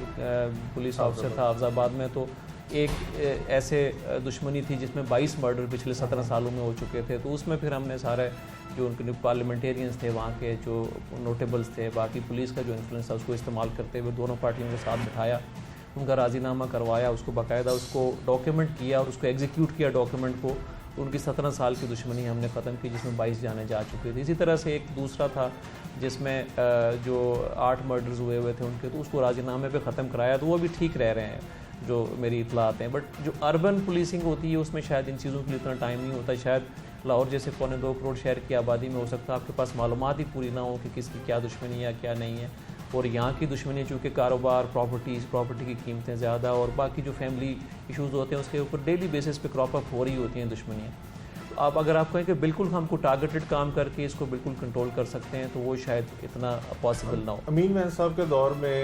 पुलिस ऑफिसर था हाफिजाबाद में, तो एक ऐसे दुश्मनी थी जिसमें 22 मर्डर पिछले 17 सालों में हो चुके थे। तो उसमें फिर हमने सारे जो उनके पार्लियामेंटेरियंस थे, वहाँ के जो नोटेबल्स थे, बाकी पुलिस का जो इन्फ्लुएंस था, उसको इस्तेमाल करते हुए दोनों पार्टियों के साथ बिठाया, उनका राजीनामा करवाया, उसको बाकायदा उसको डॉक्यूमेंट किया और उसको एग्जीक्यूट किया डॉक्यूमेंट को। उनकी 17 साल की दुश्मनी हमने ख़त्म की जिसमें 22 जाने जा चुके थे। इसी तरह से एक दूसरा था जिसमें जो 8 मर्डर्स हुए थे उनके, तो उसको राजीनामे पे ख़त्म कराया, तो वो भी ठीक रह रहे हैं। जो मेरी इतलात हैं। बट जो अर्बन पुलिसिंग होती है उसमें शायद इन चीज़ों के लिए इतना टाइम नहीं होता। शायद लाहौर जैसे 2.25 करोड़ शहर की आबादी में हो सकता है आपके पास मालूमात ही पूरी ना हो कि किसकी क्या दुश्मनी है क्या नहीं है। और यहाँ की दुश्मनी चूँकि कारोबार, प्रॉपर्टी की कीमतें ज़्यादा और बाकी जो फैमिली इश्यूज़ होते हैं उसके ऊपर डेली बेसिस पे क्रॉप अप हो रही होती हैं दुश्मनियाँ। तो आप अगर आप कहें कि बिल्कुल हमको टारगेटेड काम करके इसको बिल्कुल कंट्रोल कर सकते हैं तो वो शायद इतना पॉसिबल ना हो। अमीन महन साहब के दौर में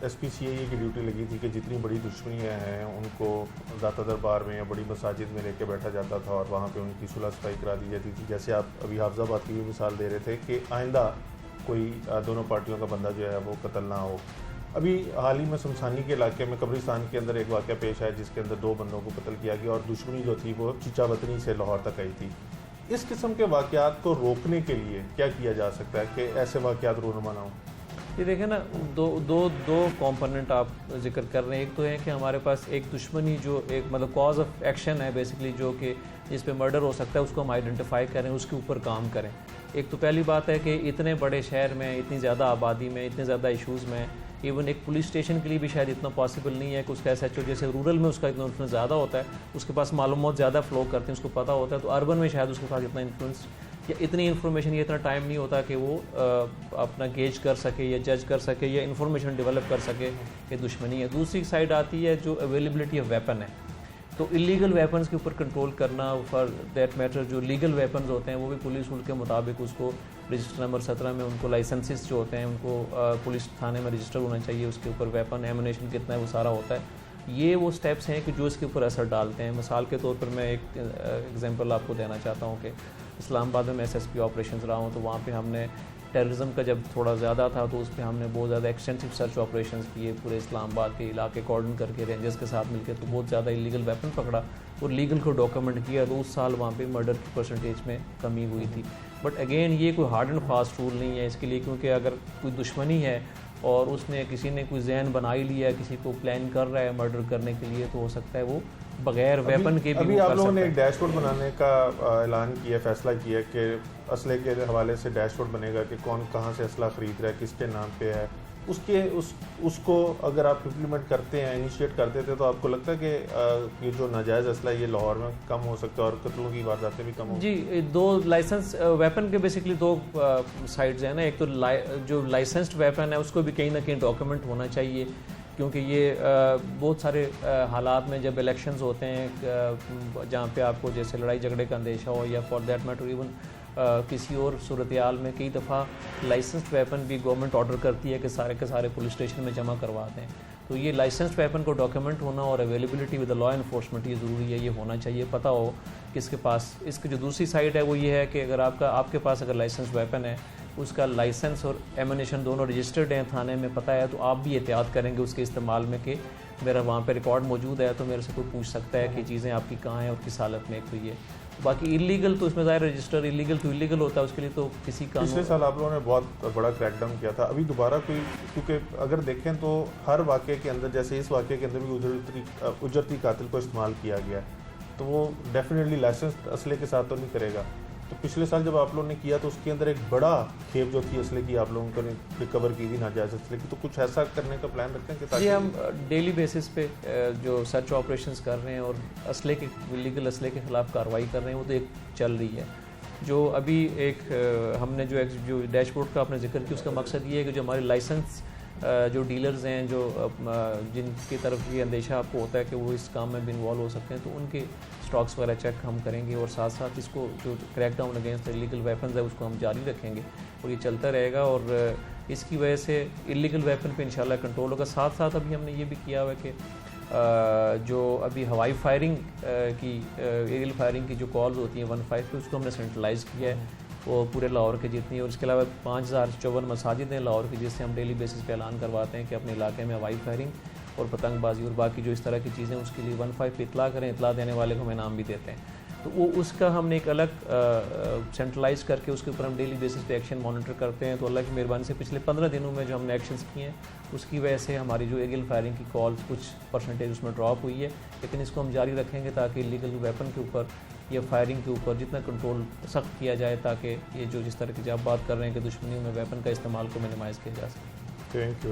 SPCA की ड्यूटी लगी थी कि जितनी बड़ी दुश्मनियाँ हैं उनको ज़ाता दरबार में या बड़ी मसाजिद में लेके बैठा जाता था और वहाँ पे उनकी सुलह सफाई करा दी जाती थी। जैसे आप अभी हाफजाबाद की भी मिसाल दे रहे थे कि आइंदा कोई दोनों पार्टियों का बंदा जो है वो कत्ल ना हो। अभी हाल ही में शमशानी के इलाके में कब्रिस्तान के अंदर एक वाक़या पेश आया जिसके अंदर 2 बंदों को कत्ल किया गया और दुश्मनी जो थी वो चिचावतनी से लाहौर तक आई थी। इस किस्म के वाक़यात को रोकने के लिए क्या किया जा सकता है कि ऐसे वाक़यात रूनुमा ना हो? ये देखें ना, दो कंपोनेंट आप जिक्र कर रहे हैं। एक तो है कि हमारे पास एक दुश्मनी जो एक मतलब कॉज ऑफ एक्शन है बेसिकली, जो कि जिस पे मर्डर हो सकता है उसको हम आइडेंटिफाई करें, उसके ऊपर काम करें। एक तो पहली बात है कि इतने बड़े शहर में, इतनी ज़्यादा आबादी में, इतने ज़्यादा इशूज़ में इवन एक पुलिस स्टेशन के लिए भी शायद इतना पॉसिबल नहीं है कि उसका SHO जैसे रूरल में उसका इतना इन्फ्लुएंस ज़्यादा होता है, उसके पास मालूमात ज़्यादा फ्लो करते हैं, उसको पता होता है। तो अर्बन में शायद उसके पास इतना इन्फ्लुएंस या इतनी इन्फॉर्मेशन या इतना टाइम नहीं होता कि वो अपना गेज कर सके या जज कर सके या इन्फॉर्मेशन डेवलप कर सके कि दुश्मनी है। दूसरी साइड आती है जो अवेलेबिलिटी ऑफ वेपन है। तो इलीगल वेपन्स के ऊपर कंट्रोल करना, फॉर दैट मैटर जो लीगल वेपन्स होते हैं वो भी पुलिस रूल के मुताबिक उसको रजिस्टर नंबर 17 में उनको लाइसेंसेस जो होते हैं उनको पुलिस थाने में रजिस्टर होना चाहिए, उसके ऊपर वेपन एमुनेशन कितना है वो सारा होता है। ये वो स्टेप्स हैं कि जो इसके ऊपर असर डालते हैं। मिसाल के तौर पर मैं एक एग्जांपल आपको देना चाहता हूँ कि इस्लामाबाद में SSP ऑपरेशंस रहा हूँ, तो वहाँ पे हमने टेररिज्म का जब थोड़ा ज़्यादा था तो उस पर हमने बहुत ज़्यादा एक्सटेंसिव सर्च ऑपरेशंस किए, पूरे इस्लामाबाद के इलाके कॉर्डन करके रेंजर्स के साथ मिलकर, तो बहुत ज़्यादा इलीगल वेपन पकड़ा और लीगल को डॉक्यूमेंट किया। तो उस साल वहाँ पे मर्डर की परसेंटेज में कमी हुई थी। बट अगेन ये कोई हार्ड एंड फास्ट रूल नहीं है इसके लिए, क्योंकि अगर कोई दुश्मनी है और उसने किसी ने कोई जहन बना ही लिया, किसी को प्लान कर रहा है मर्डर करने के लिए, तो हो सकता है वो बगैर वेपन के भी अभी आप लोगों ने एक डैशबोर्ड बनाने का ऐलान किया, फैसला किया कि असले के हवाले से डैशबोर्ड बनेगा कि कौन कहाँ से असला ख़रीद रहा है, किसके नाम पे है। उसको अगर आप इम्प्लीमेंट करते हैं, इनिशिएट कर देते हैं, तो आपको लगता है कि ये जो नाजायज़ असला है ये लाहौर में कम हो सकता है और कत्लों की वारदातें भी कम हो? जी, 2 लाइसेंस वेपन के बेसिकली 2 साइड्स हैं ना। एक तो जो लाइसेंस्ड वेपन है उसको भी कहीं ना कहीं डॉक्यूमेंट होना चाहिए, क्योंकि ये बहुत सारे हालात में जब इलेक्शंस होते हैं जहाँ पे आपको जैसे लड़ाई झगड़े का अंदेशा हो या फॉर दैट मैटर इवन किसी और सूरत हाल में कई दफ़ा लाइसेंस्ड वेपन भी गवर्नमेंट ऑर्डर करती है कि सारे के सारे पुलिस स्टेशन में जमा करवा दें। तो ये लाइसेंस्ड वेपन को डॉक्यूमेंट होना और availability with the law enforcement ये ज़रूरी है, ये होना चाहिए, पता हो किसके पास। इसकी जो दूसरी साइड है वो ये है कि अगर आपके पास अगर लाइसेंस वेपन है, उसका लाइसेंस और एमुनेशन दोनों रजिस्टर्ड हैं थाने में, पता है, तो आप भी एहतियात करेंगे उसके इस्तेमाल में कि मेरा वहाँ पे रिकॉर्ड मौजूद है तो मेरे से कोई पूछ सकता है कि चीज़ें आपकी कहाँ हैं और किस हालत में हुई है। बाकी इलीगल तो इसमें ज़ाहिर रजिस्टर इलीगल तो इलीगल होता है, उसके लिए तो किसी का। पिछले साल आप लोगों ने बहुत बड़ा क्रैकडाउन किया था, अभी दोबारा कोई, क्योंकि अगर देखें तो हर वाक़े के अंदर, जैसे इस वाक़े के अंदर भी उजरती कातिल को इस्तेमाल किया गया, तो वो डेफिनेटली लाइसेंस असले के साथ तो नहीं करेगा। तो पिछले साल जब आप लोगों ने किया तो उसके अंदर एक बड़ा खेप जो थी असले की आप लोगों ने रिकवर की थी, नाजायज़ असले की, तो कुछ ऐसा करने का प्लान रखते हैं कि ताकि हम डेली बेसिस पे जो सर्च ऑपरेशंस कर रहे हैं और असले के इलीगल असले के ख़िलाफ़ कार्रवाई कर रहे हैं वो तो एक चल रही है। जो अभी एक हमने जो डैशबोर्ड का आपने जिक्र किया उसका मकसद ये है कि जो हमारे लाइसेंस जो डीलर्स हैं, जो जिनकी तरफ ये अंदेशा आपको होता है कि वो इस काम में भी इन्वॉल्व हो सकते हैं, तो उनके स्टॉक्स वगैरह चेक हम करेंगे और साथ साथ इसको जो क्रैकडाउन अगेंस्ट इलीगल वेपन्स है उसको हम जारी रखेंगे और ये चलता रहेगा और इसकी वजह से इलीगल वेपन पे इंशाल्लाह कंट्रोल होगा। साथ साथ अभी हमने ये भी किया हुआ है कि जो अभी हवाई फायरिंग की एरियल फायरिंग की जो कॉल्स होती हैं 15 पे, उसको हमने सेंट्रलाइज़ किया है वो पूरे लाहौर के जितनी, और इसके अलावा 5054 मसाजिद हैं लाहौर की जिससे हम डेली बेसिस पे ऐलान करवाते हैं कि अपने इलाके में हवाई फायरिंग और पतंगबाजी और बाकी जो इस तरह की चीज़ें उसके लिए 15 पे इतला करें, इतला देने वाले को हम इनाम भी देते हैं। तो वो उसका हमने एक अलग सेंट्रलाइज करके उसके ऊपर हम डेली बेसिस पे एक्शन मॉनिटर करते हैं। तो अल्लाह की मेहरबानी से पिछले 15 दिनों में जो हमने एक्शंस किए हैं उसकी वजह से हमारी जो एरियल फायरिंग की कॉल्स कुछ परसेंटेज उसमें ड्रॉप हुई है, लेकिन इसको हम जारी रखेंगे ताकि इलीगल वेपन के ऊपर या फायरिंग के ऊपर जितना कंट्रोल सख्त किया जाए ताकि ये जो जिस तरह की आप बात कर रहे हैं कि दुश्मनियों में वेपन का इस्तेमाल को मिनिमाइज़ किया जा सके। Thank you.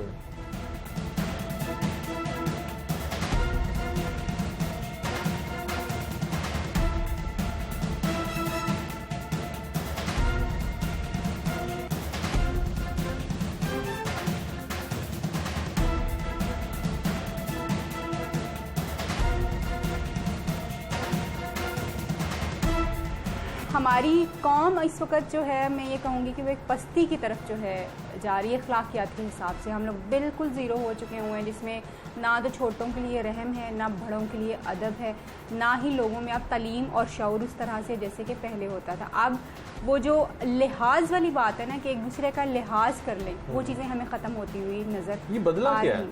हमारी कौम इस वक्त जो है, मैं ये कहूँगी कि वो एक पस्ती की तरफ जो है जा रही है अखलाकियात के हिसाब से। हम लोग बिल्कुल ज़ीरो हो चुके हुए हैं, जिसमें ना तो छोटों के लिए रहम है, ना बड़ों के लिए अदब है, ना ही लोगों में अब तालीम और शऊर उस तरह से जैसे कि पहले होता था। अब वो जो लिहाज वाली बात है ना कि एक दूसरे का लिहाज कर लें, वो चीज़ें हमें ख़त्म होती हुई नज़र ये बदला क्या है?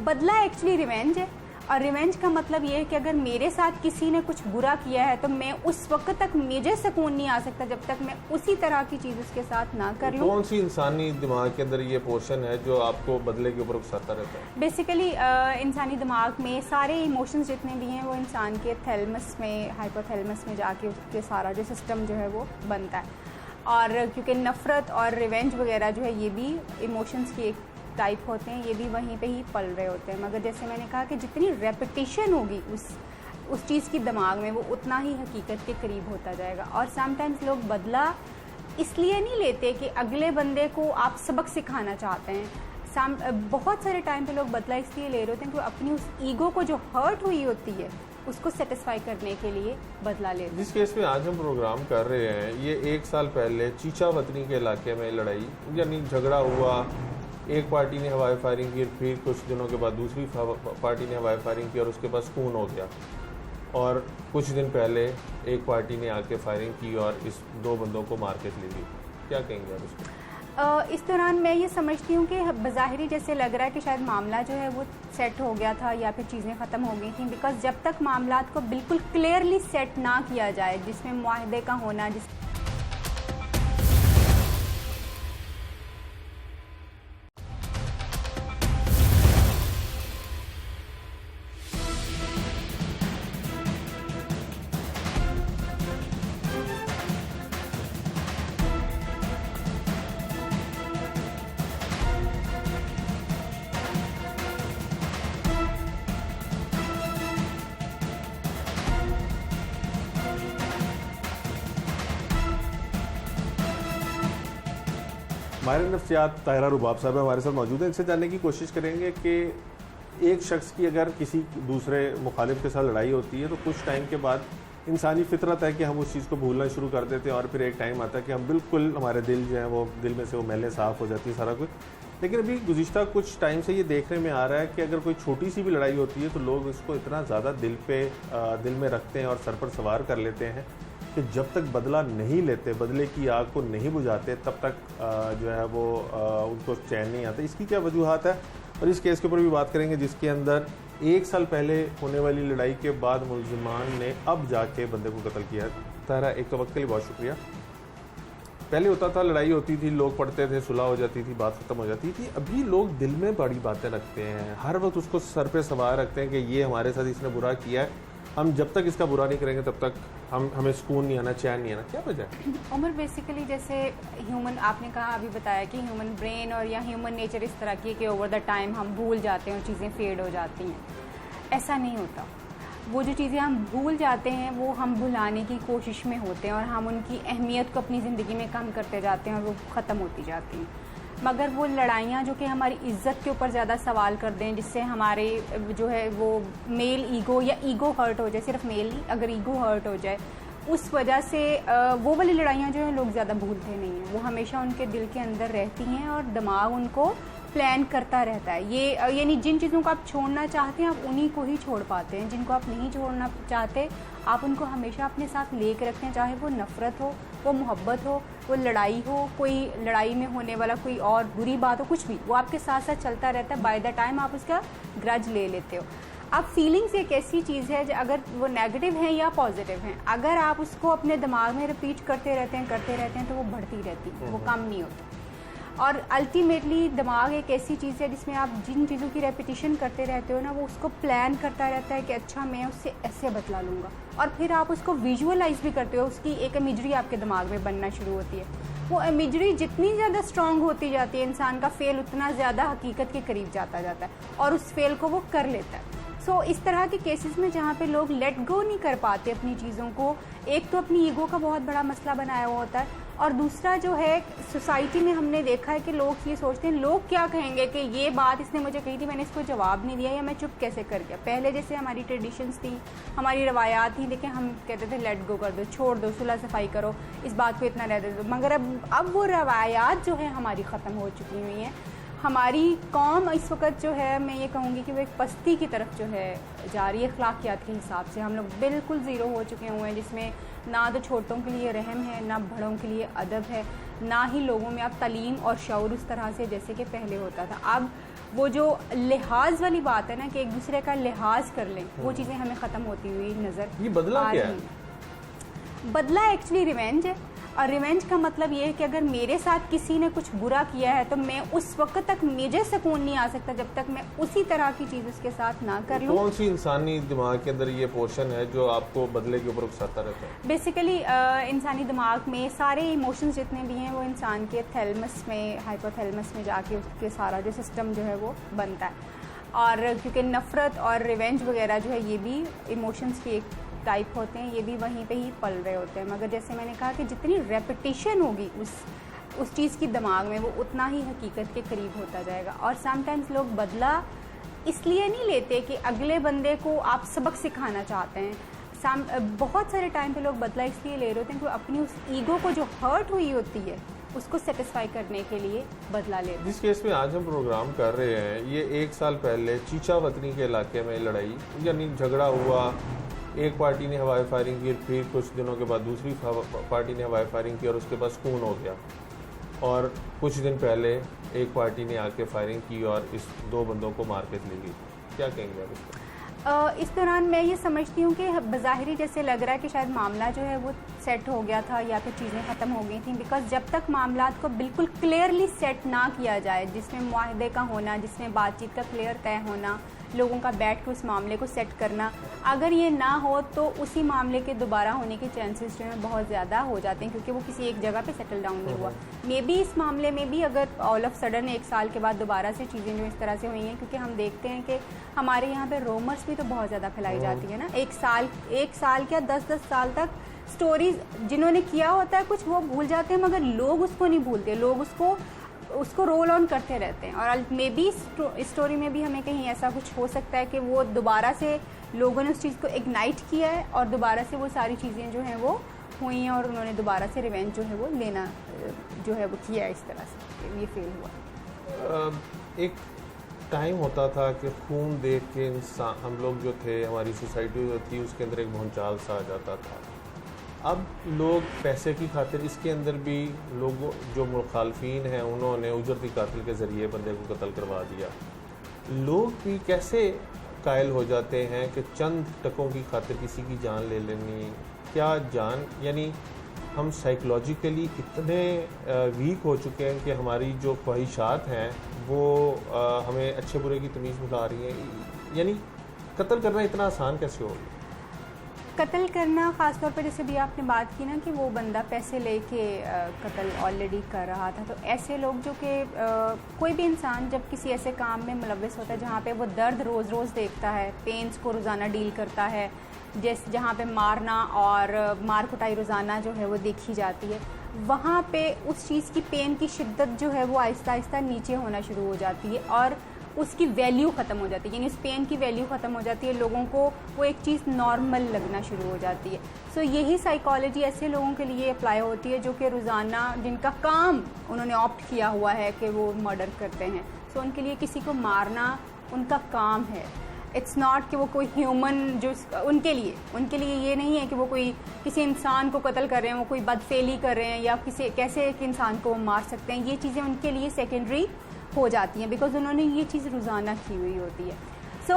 बदला एक्चुअली रिवेंज है। और रिवेंज का मतलब ये है कि अगर मेरे साथ किसी ने कुछ बुरा किया है तो मैं उस वक्त तक मुझे सुकून नहीं आ सकता जब तक मैं उसी तरह की चीज़ उसके साथ ना कर लूँ। कौन सी इंसानी दिमाग के अंदर ये पोर्शन है जो आपको बदले के ऊपर उकसाता रहता है? बेसिकली इंसानी दिमाग में सारे इमोशंस जितने भी हैं वो इंसान के थैलेमस में, हाइपोथैलेमस में जाके उसके सारा जो सिस्टम जो है वो बनता है। और क्योंकि नफ़रत और रिवेंज वगैरह जो है ये भी इमोशंस की एक टाइप होते हैं, ये भी वहीं पे ही पल रहे होते हैं। मगर जैसे मैंने कहा कि जितनी रेपिटेशन होगी उस चीज़ की दिमाग में, वो उतना ही हकीकत के करीब होता जाएगा। और समटाइम्स लोग बदला इसलिए नहीं लेते कि अगले बंदे को आप सबक सिखाना चाहते हैं। बहुत सारे टाइम पे लोग बदला इसलिए ले रहे होते हैं कि अपनी उस ईगो को जो हर्ट हुई होती है उसको सेटिस्फाई करने के लिए बदला लेते हैं। जिस केस में आज हम प्रोग्राम कर रहे हैं, ये 1 साल पहले चीचा वतनी के इलाके में लड़ाई यानी झगड़ा हुआ, एक पार्टी ने हवाई फायरिंग की, फिर कुछ दिनों के बाद दूसरी पार्टी ने हवाई फायरिंग की और उसके बाद खून हो गया। और कुछ दिन पहले एक पार्टी ने आके फायरिंग की और इस 2 बंदों को मार के ले ली। क्या कहेंगे आप इसको? इस दौरान मैं ये समझती हूँ कि बज़ाहिरी जैसे लग रहा है कि शायद मामला जो है वो सेट हो गया था या फिर चीज़ें ख़त्म हो गई थी। बिकॉज जब तक मामलात को बिल्कुल क्लियरली सेट ना किया जाए, जिसमें मुआहदे का होना, माहिर नफ्सियात ताहिरा रुबाब साहब हमारे साथ मौजूद हैं। इनसे जानने की कोशिश करेंगे कि एक शख्स की अगर किसी दूसरे मुखालिफ के साथ लड़ाई होती है तो कुछ टाइम के बाद इंसानी फितरत है कि हम उस चीज़ को भूलना शुरू कर देते हैं और फिर एक टाइम आता है कि हम बिल्कुल, हमारे दिल जो है वो दिल में से वो मैले साफ़ हो जाती है सारा कुछ। लेकिन अभी गुज़िश्ता कुछ टाइम से ये देखने में आ रहा है कि अगर कोई छोटी सी भी लड़ाई होती है तो लोग इसको इतना ज़्यादा दिल में रखते हैं और सर पर सवार कर लेते हैं कि जब तक बदला नहीं लेते, बदले की आग को नहीं बुझाते, तब तक जो है वो उनको चैन नहीं आता। इसकी क्या वजूहात है और इस केस के ऊपर भी बात करेंगे जिसके अंदर 1 साल पहले होने वाली लड़ाई के बाद मुलजिमान ने अब जाके बंदे को कत्ल किया। तारा, एक तो वक्त के लिए बहुत शुक्रिया। पहले होता था, लड़ाई होती थी, लोग पढ़ते थे, सुलह हो जाती थी, बात ख़त्म हो जाती थी। अभी लोग दिल में बड़ी बातें रखते हैं, हर वक्त उसको सर पे सवार रखते हैं कि ये हमारे साथ इसने बुरा किया है, हम जब तक इसका बुरा नहीं करेंगे तब तक हमें सुकून नहीं आना, चैन नहीं आना। क्या वजह है? उमर, बेसिकली जैसे ह्यूमन, आपने कहा अभी बताया कि ह्यूमन ब्रेन और या ह्यूमन नेचर इस तरह की है कि ओवर द टाइम हम भूल जाते हैं और चीज़ें फेड हो जाती हैं। ऐसा नहीं होता। वो जो चीज़ें हम भूल जाते हैं वो हम भुलाने की कोशिश में होते हैं और हम उनकी अहमियत को अपनी ज़िंदगी में कम करते जाते हैं और वो ख़त्म होती जाती हैं। मगर वो लड़ाइयाँ जो कि हमारी इज़्ज़त के ऊपर ज़्यादा सवाल कर दें, जिससे हमारे जो है वो मेल ईगो या ईगो हर्ट हो जाए, सिर्फ मेल नहीं, अगर ईगो हर्ट हो जाए, उस वजह से वो वाली लड़ाइयाँ जो है लोग ज़्यादा भूलते नहीं हैं। वो हमेशा उनके दिल के अंदर रहती हैं और दिमाग उनको प्लान करता रहता है। ये यानी जिन चीज़ों को आप छोड़ना चाहते हैं आप उन्हीं को ही छोड़ पाते हैं, जिनको आप नहीं छोड़ना चाहते आप उनको हमेशा अपने साथ लेके रखते हैं, चाहे वो नफ़रत हो, वो मोहब्बत हो, वो लड़ाई हो, कोई लड़ाई में होने वाला कोई और बुरी बात हो, कुछ भी, वो आपके साथ साथ चलता रहता है। बाय द टाइम आप उसका ग्रज ले लेते हो। अब फीलिंग्स एक ऐसी चीज़ है अगर वो नेगेटिव हैं या पॉजिटिव हैं, अगर आप उसको अपने दिमाग में रिपीट करते रहते हैं तो वो बढ़ती रहती है, वो कम नहीं होती। और अल्टीमेटली दिमाग एक ऐसी चीज़ है जिसमें आप जिन चीज़ों की रेपिटेशन करते रहते हो ना, वो उसको प्लान करता रहता है कि अच्छा मैं उससे ऐसे बदला लूँगा, और फिर आप उसको विजुअलाइज भी करते हो, उसकी एक इमेजरी आपके दिमाग में बनना शुरू होती है। वो इमेजरी जितनी ज़्यादा स्ट्रॉन्ग होती जाती है, इंसान का फेल उतना ज़्यादा हकीकत के करीब जाता है और उस फेल को वो कर लेता है। सो इस तरह के केसेस में जहाँ पे लोग लेट गो नहीं कर पाते अपनी चीज़ों को, एक तो अपनी ईगो का बहुत बड़ा मसला बनाया हुआ होता है, और दूसरा जो है सोसाइटी में हमने देखा है कि लोग ये सोचते हैं लोग क्या कहेंगे कि ये बात इसने मुझे कही थी, मैंने इसको जवाब नहीं दिया या मैं चुप कैसे कर गया। पहले जैसे हमारी ट्रेडिशंस थी, हमारी रवायात थी, देखिए हम कहते थे लेट गो कर दो, छोड़ दो, सुलह सफाई करो, इस बात को इतना रह दो, मगर अब वो रवायात जो है हमारी ख़त्म हो चुकी हुई हैं। हमारी कौम इस वक्त जो है, मैं ये कहूँगी कि वो एक पस्ती की तरफ जो है जा रही है अखलाकियात के हिसाब से। हम लोग बिल्कुल ज़ीरो हो चुके हुए हैं, जिसमें ना तो छोटों के लिए रहम है, ना बड़ों के लिए अदब है, ना ही लोगों में अब तालीम और शऊर उस तरह से जैसे कि पहले होता था। अब वो जो लिहाज वाली बात है ना कि एक दूसरे का लिहाज कर लें, वो चीज़ें हमें ख़त्म होती हुई नज़र ये बदला क्या है? बदला एक्चुअली रिवेंज है, और रिवेंज का मतलब ये है कि अगर मेरे साथ किसी ने कुछ बुरा किया है तो मैं उस वक्त तक मुझे सुकून नहीं आ सकता जब तक मैं उसी तरह की चीज़ उसके साथ ना कर लूँ। कौन सी इंसानी दिमाग के अंदर ये पोर्शन है जो आपको बदले के ऊपर उकसाता रहता है? बेसिकली इंसानी दिमाग में सारे इमोशंस जितने भी हैं वो इंसान के थैलेमस में, हाइपोथैलेमस में जाके उसके सारा जो सिस्टम जो है वो बनता है। और क्योंकि नफ़रत और रिवेंज वगैरह जो है ये भी इमोशंस की एक टाइप होते हैं, ये भी वहीं पे ही पल रहे होते हैं। मगर जैसे मैंने कहा कि जितनी रेपिटेशन होगी उस चीज़ की दिमाग में, वो उतना ही हकीकत के करीब होता जाएगा। और समटाइम्स लोग बदला इसलिए नहीं लेते कि अगले बंदे को आप सबक सिखाना चाहते हैं। बहुत सारे टाइम पे लोग बदला इसलिए ले रहे होते हैं कि अपनी उस ईगो को जो हर्ट हुई होती है उसको सेटिस्फाई करने के लिए बदला ले। जिस केस में आज हम प्रोग्राम कर रहे हैं, ये 1 साल पहले चीचा वतनी के इलाके में लड़ाई यानी झगड़ा हुआ, एक पार्टी ने हवाई फायरिंग की, फिर कुछ दिनों के बाद दूसरी पार्टी ने हवाई फायरिंग की और उसके बाद सुकून हो गया। और कुछ दिन पहले एक पार्टी ने आके फायरिंग की और इस 2 बंदों को मार के ले गई। क्या कहेंगे आप इसको? इस दौरान मैं ये समझती हूँ कि बज़ाहिरी जैसे लग रहा है कि शायद मामला जो है वो सेट हो गया था या फिर चीज़ें ख़त्म हो गई थी, बिकॉज जब तक मामलात को बिल्कुल क्लियरली सेट ना किया जाए, जिसमें मुआहदे का होना, जिसमें बातचीत का क्लियर तय होना, लोगों का बैठ के उस मामले को सेट करना, अगर ये ना हो तो उसी मामले के दोबारा होने के चांसेस जो हैं बहुत ज़्यादा हो जाते हैं, क्योंकि वो किसी एक जगह पे सेटल डाउन नहीं हुआ। मे बी इस मामले में भी अगर ऑल ऑफ सडन 1 साल के बाद दोबारा से चीज़ें जो इस तरह से हुई हैं, क्योंकि हम देखते हैं कि हमारे यहाँ पे रोमर्स भी तो बहुत ज़्यादा फैलाई जाती है ना। 1 साल क्या 10-10 साल तक स्टोरीज जिन्होंने किया होता है कुछ वो भूल जाते हैं, मगर लोग उसको नहीं भूलते, लोग उसको रोल ऑन करते रहते हैं। और मे बी स्टोरी में भी हमें कहीं ऐसा कुछ हो सकता है कि वो दोबारा से लोगों ने उस चीज़ को इग्नाइट किया है और दोबारा से वो सारी चीज़ें जो हैं वो हुई हैं और उन्होंने दोबारा से रिवेंज जो है वो लेना जो है वो किया है, इस तरह से ये फेल हुआ। एक टाइम होता था कि खून देख के इंसान, हम लोग जो थे, हमारी सोसाइटी जो थी उसके अंदर एक भूचाल सा आ जाता था। अब लोग पैसे की खातिर इसके अंदर भी लोगों जो मुखालफीन हैं उन्होंने उजरती कातिल के ज़रिए बंदे को कत्ल करवा दिया। लोग भी कैसे कायल हो जाते हैं कि चंद टकों की खातिर किसी की जान ले लेनी, क्या जान, यानी हम साइकोलॉजिकली इतने वीक हो चुके हैं कि हमारी जो ख्वाहिशात हैं वो हमें अच्छे बुरे की तमीज़ भुला रही हैं। यानी कत्ल करना इतना आसान कैसे हो? कत्ल करना ख़ास तौर पर जैसे भी आपने बात की ना कि वो बंदा पैसे लेके कत्ल ऑलरेडी कर रहा था, तो ऐसे लोग जो कि कोई भी इंसान जब किसी ऐसे काम में मुलव्वस होता है जहाँ पे वो दर्द रोज़ रोज़ देखता है, पेन्स को रोज़ाना डील करता है, जहाँ पे मारना और मार कुटाई रोज़ाना जो है वो देखी जाती है, वहाँ पे उस चीज़ की पेन की शिद्दत जो है वो आहिस्ता आहिस्ता नीचे होना शुरू हो जाती है और उसकी वैल्यू ख़त्म हो जाती है, यानी उस पेन की वैल्यू ख़त्म हो जाती है, लोगों को वो एक चीज़ नॉर्मल लगना शुरू हो जाती है। सो यही साइकोलॉजी ऐसे लोगों के लिए अप्लाई होती है जो कि रोज़ाना जिनका काम उन्होंने ऑप्ट किया हुआ है कि वो मर्डर करते हैं। सो उनके लिए किसी को मारना उनका काम है। इट्स नॉट कि वो कोई ह्यूमन जो उनके लिए ये नहीं है कि वो कोई किसी इंसान को कत्ल कर रहे हैं, वो कोई बदफेली कर रहे हैं या किसी कैसे एक इंसान को मार सकते हैं, ये चीज़ें उनके लिए सेकेंडरी हो जाती हैं बिकॉज उन्होंने ये चीज़ रोज़ाना की हुई होती है। सो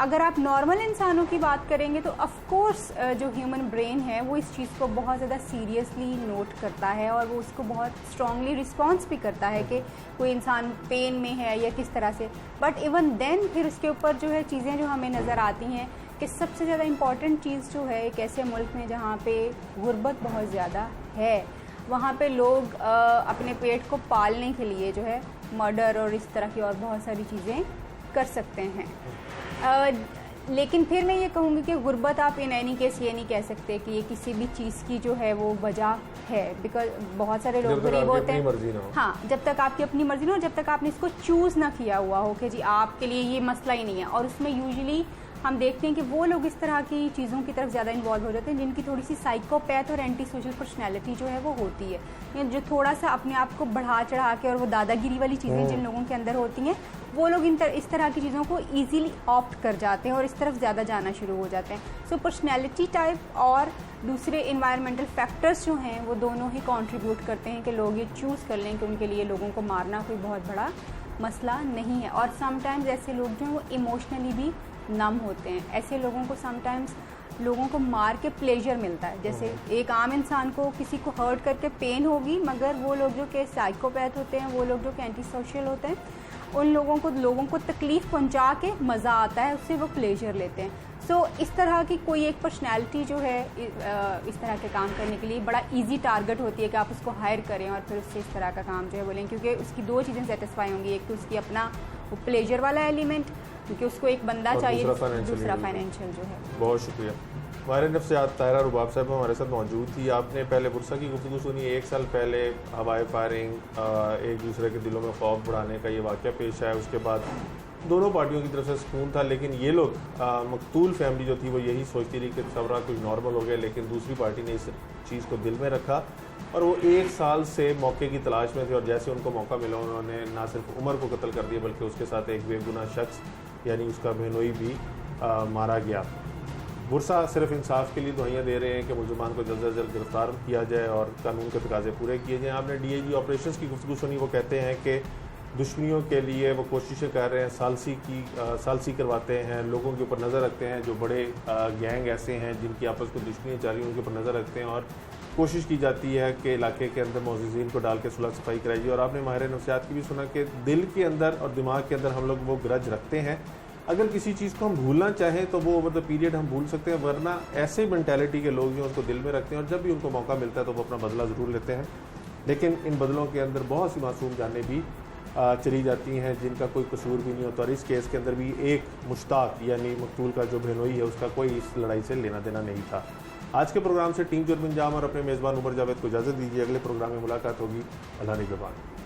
अगर आप नॉर्मल इंसानों की बात करेंगे तो ऑफ कोर्स जो ह्यूमन ब्रेन है वो इस चीज़ को बहुत ज़्यादा सीरियसली नोट करता है और वो उसको बहुत स्ट्रांगली रिस्पॉन्स भी करता है कि कोई इंसान पेन में है या किस तरह से। बट इवन देन फिर उसके ऊपर जो है चीज़ें जो हमें नज़र आती हैं कि सबसे ज़्यादा इम्पॉर्टेंट चीज़ जो है एक ऐसे मुल्क में जहाँ पे गुर्बत बहुत ज़्यादा है, वहाँ पे लोग अपने पेट को पालने के लिए जो है मर्डर और इस तरह की और बहुत सारी चीज़ें कर सकते हैं। लेकिन फिर मैं ये कहूँगी कि गुर्बत आप इन एनी केस ये नहीं कह सकते कि ये किसी भी चीज़ की जो है वो वजह है, बिकॉज बहुत सारे लोग गरीब होते हैं। हाँ, जब तक आपकी अपनी मर्जी ना हो, जब तक आपने इसको चूज़ ना किया हुआ हो कि जी आपके लिए ये मसला ही नहीं है। और उसमें यूजुअली हम देखते हैं कि वो लोग इस तरह की चीज़ों की तरफ ज़्यादा इन्वॉल्व हो जाते हैं जिनकी थोड़ी सी साइकोपैथ और एंटी सोशल पर्सनैलिटी जो है वो होती है, या जो थोड़ा सा अपने आप को बढ़ा चढ़ा के और वो दादागिरी वाली चीज़ें जिन लोगों के अंदर होती हैं, वो लोग इस तरह की चीज़ों को ईजीली ऑप्ट कर जाते हैं और इस तरफ ज़्यादा जाना शुरू हो जाते हैं। सो पर्सनैलिटी टाइप और दूसरे इन्वायरमेंटल फैक्टर्स जो हैं वो दोनों ही कॉन्ट्रीब्यूट करते हैं कि लोग ये चूज़ कर लें कि उनके लिए लोगों को मारना कोई बहुत बड़ा मसला नहीं है। और समटाइम्स ऐसे लोग जो हैं वो इमोशनली भी नम होते हैं। ऐसे लोगों को समटाइम्स लोगों को मार के प्लेजर मिलता है। जैसे एक आम इंसान को किसी को हर्ट करके पेन होगी, मगर वो लोग जो कि साइकोपैथ होते हैं, वो लोग जो कि एंटी सोशल होते हैं, उन लोगों को तकलीफ़ पहुंचा के मज़ा आता है, उससे वो प्लेजर लेते हैं। सो इस तरह की कोई एक पर्सनैलिटी जो है इस तरह के काम करने के लिए बड़ा इजी टारगेट होती है कि आप उसको हायर करें और फिर उससे इस तरह का काम जो है बोलें, क्योंकि उसकी दो चीज़ें सेटिस्फाई होंगी। एक तो उसकी अपना वो प्लेजर वाला एलिमेंट, क्योंकि उसको एक बंदा चाहिए, दूसरा फाइनेंशियल जो है। बहुत शुक्रिया। हमारे नफ्सियात ताहिरा रुबाब साहब हमारे साथ मौजूद थी। आपने पहले बुरसा की गुफ्तगू सुनी। 1 साल पहले हवाई फायरिंग, एक दूसरे के दिलों में खौफ बढ़ाने का ये वाक़या पेश आया। उसके बाद दोनों पार्टियों की तरफ से सुकून था, लेकिन ये लोग मकतूल फैमिली जो थी वो यही सोचती रही कि सबरा कुछ नॉर्मल हो गया, लेकिन दूसरी पार्टी ने इस चीज़ को दिल में रखा और वो 1 साल से मौके की तलाश में थे। और जैसे उनको मौका मिला, उन्होंने ना सिर्फ उमर को कत्ल कर दिया, बल्कि उसके साथ एक बेगुनाह शख्स यानी उसका बहनोई भी मारा गया। बुरसा सिर्फ इंसाफ के लिए दुआएं दे रहे हैं कि मुलजमान को जल्द से जल्द गिरफ्तार किया जाए और कानून के तकाजे पूरे किए जाएँ। आपने डीआईजी ऑपरेशंस की गुफ्तगू सुनी। वो कहते हैं कि दुश्मनियों के लिए वो कोशिशें कर रहे हैं, सालसी करवाते हैं, लोगों के ऊपर नज़र रखते हैं। जो बड़े गैंग ऐसे हैं जिनकी आपस में दुश्मनियाँ चल रही हैं, उनके ऊपर नज़र रखते हैं और कोशिश की जाती है कि इलाके के अंदर मोअज़्ज़िज़ीन को डाल के सुलह सफाई कराई जाए। और आपने माहिर नफ्सियात की भी सुना कि दिल के अंदर और दिमाग के अंदर हम लोग वो ग्रज रखते हैं। अगर किसी चीज़ को हम भूलना चाहें तो वो ओवर द पीरियड हम भूल सकते हैं, वरना ऐसे मेंटालिटी के लोग जो उनको दिल में रखते हैं और जब भी उनको मौका मिलता है तो वो अपना बदला ज़रूर लेते हैं। लेकिन इन बदलों के अंदर बहुत सी मासूम जानें भी चली जाती हैं जिनका कोई कसूर भी नहीं होता। और इस केस के अंदर भी एक मुश्ताक यानी मकतूल का जो बहनोई है, उसका कोई इस लड़ाई से लेना देना नहीं था। आज के प्रोग्राम से टीम जुर्म इंजाम और अपने मेज़बान उमर जावेद को इजाज़त दीजिए। अगले प्रोग्राम में मुलाकात होगी। अल्लाह निगहबान।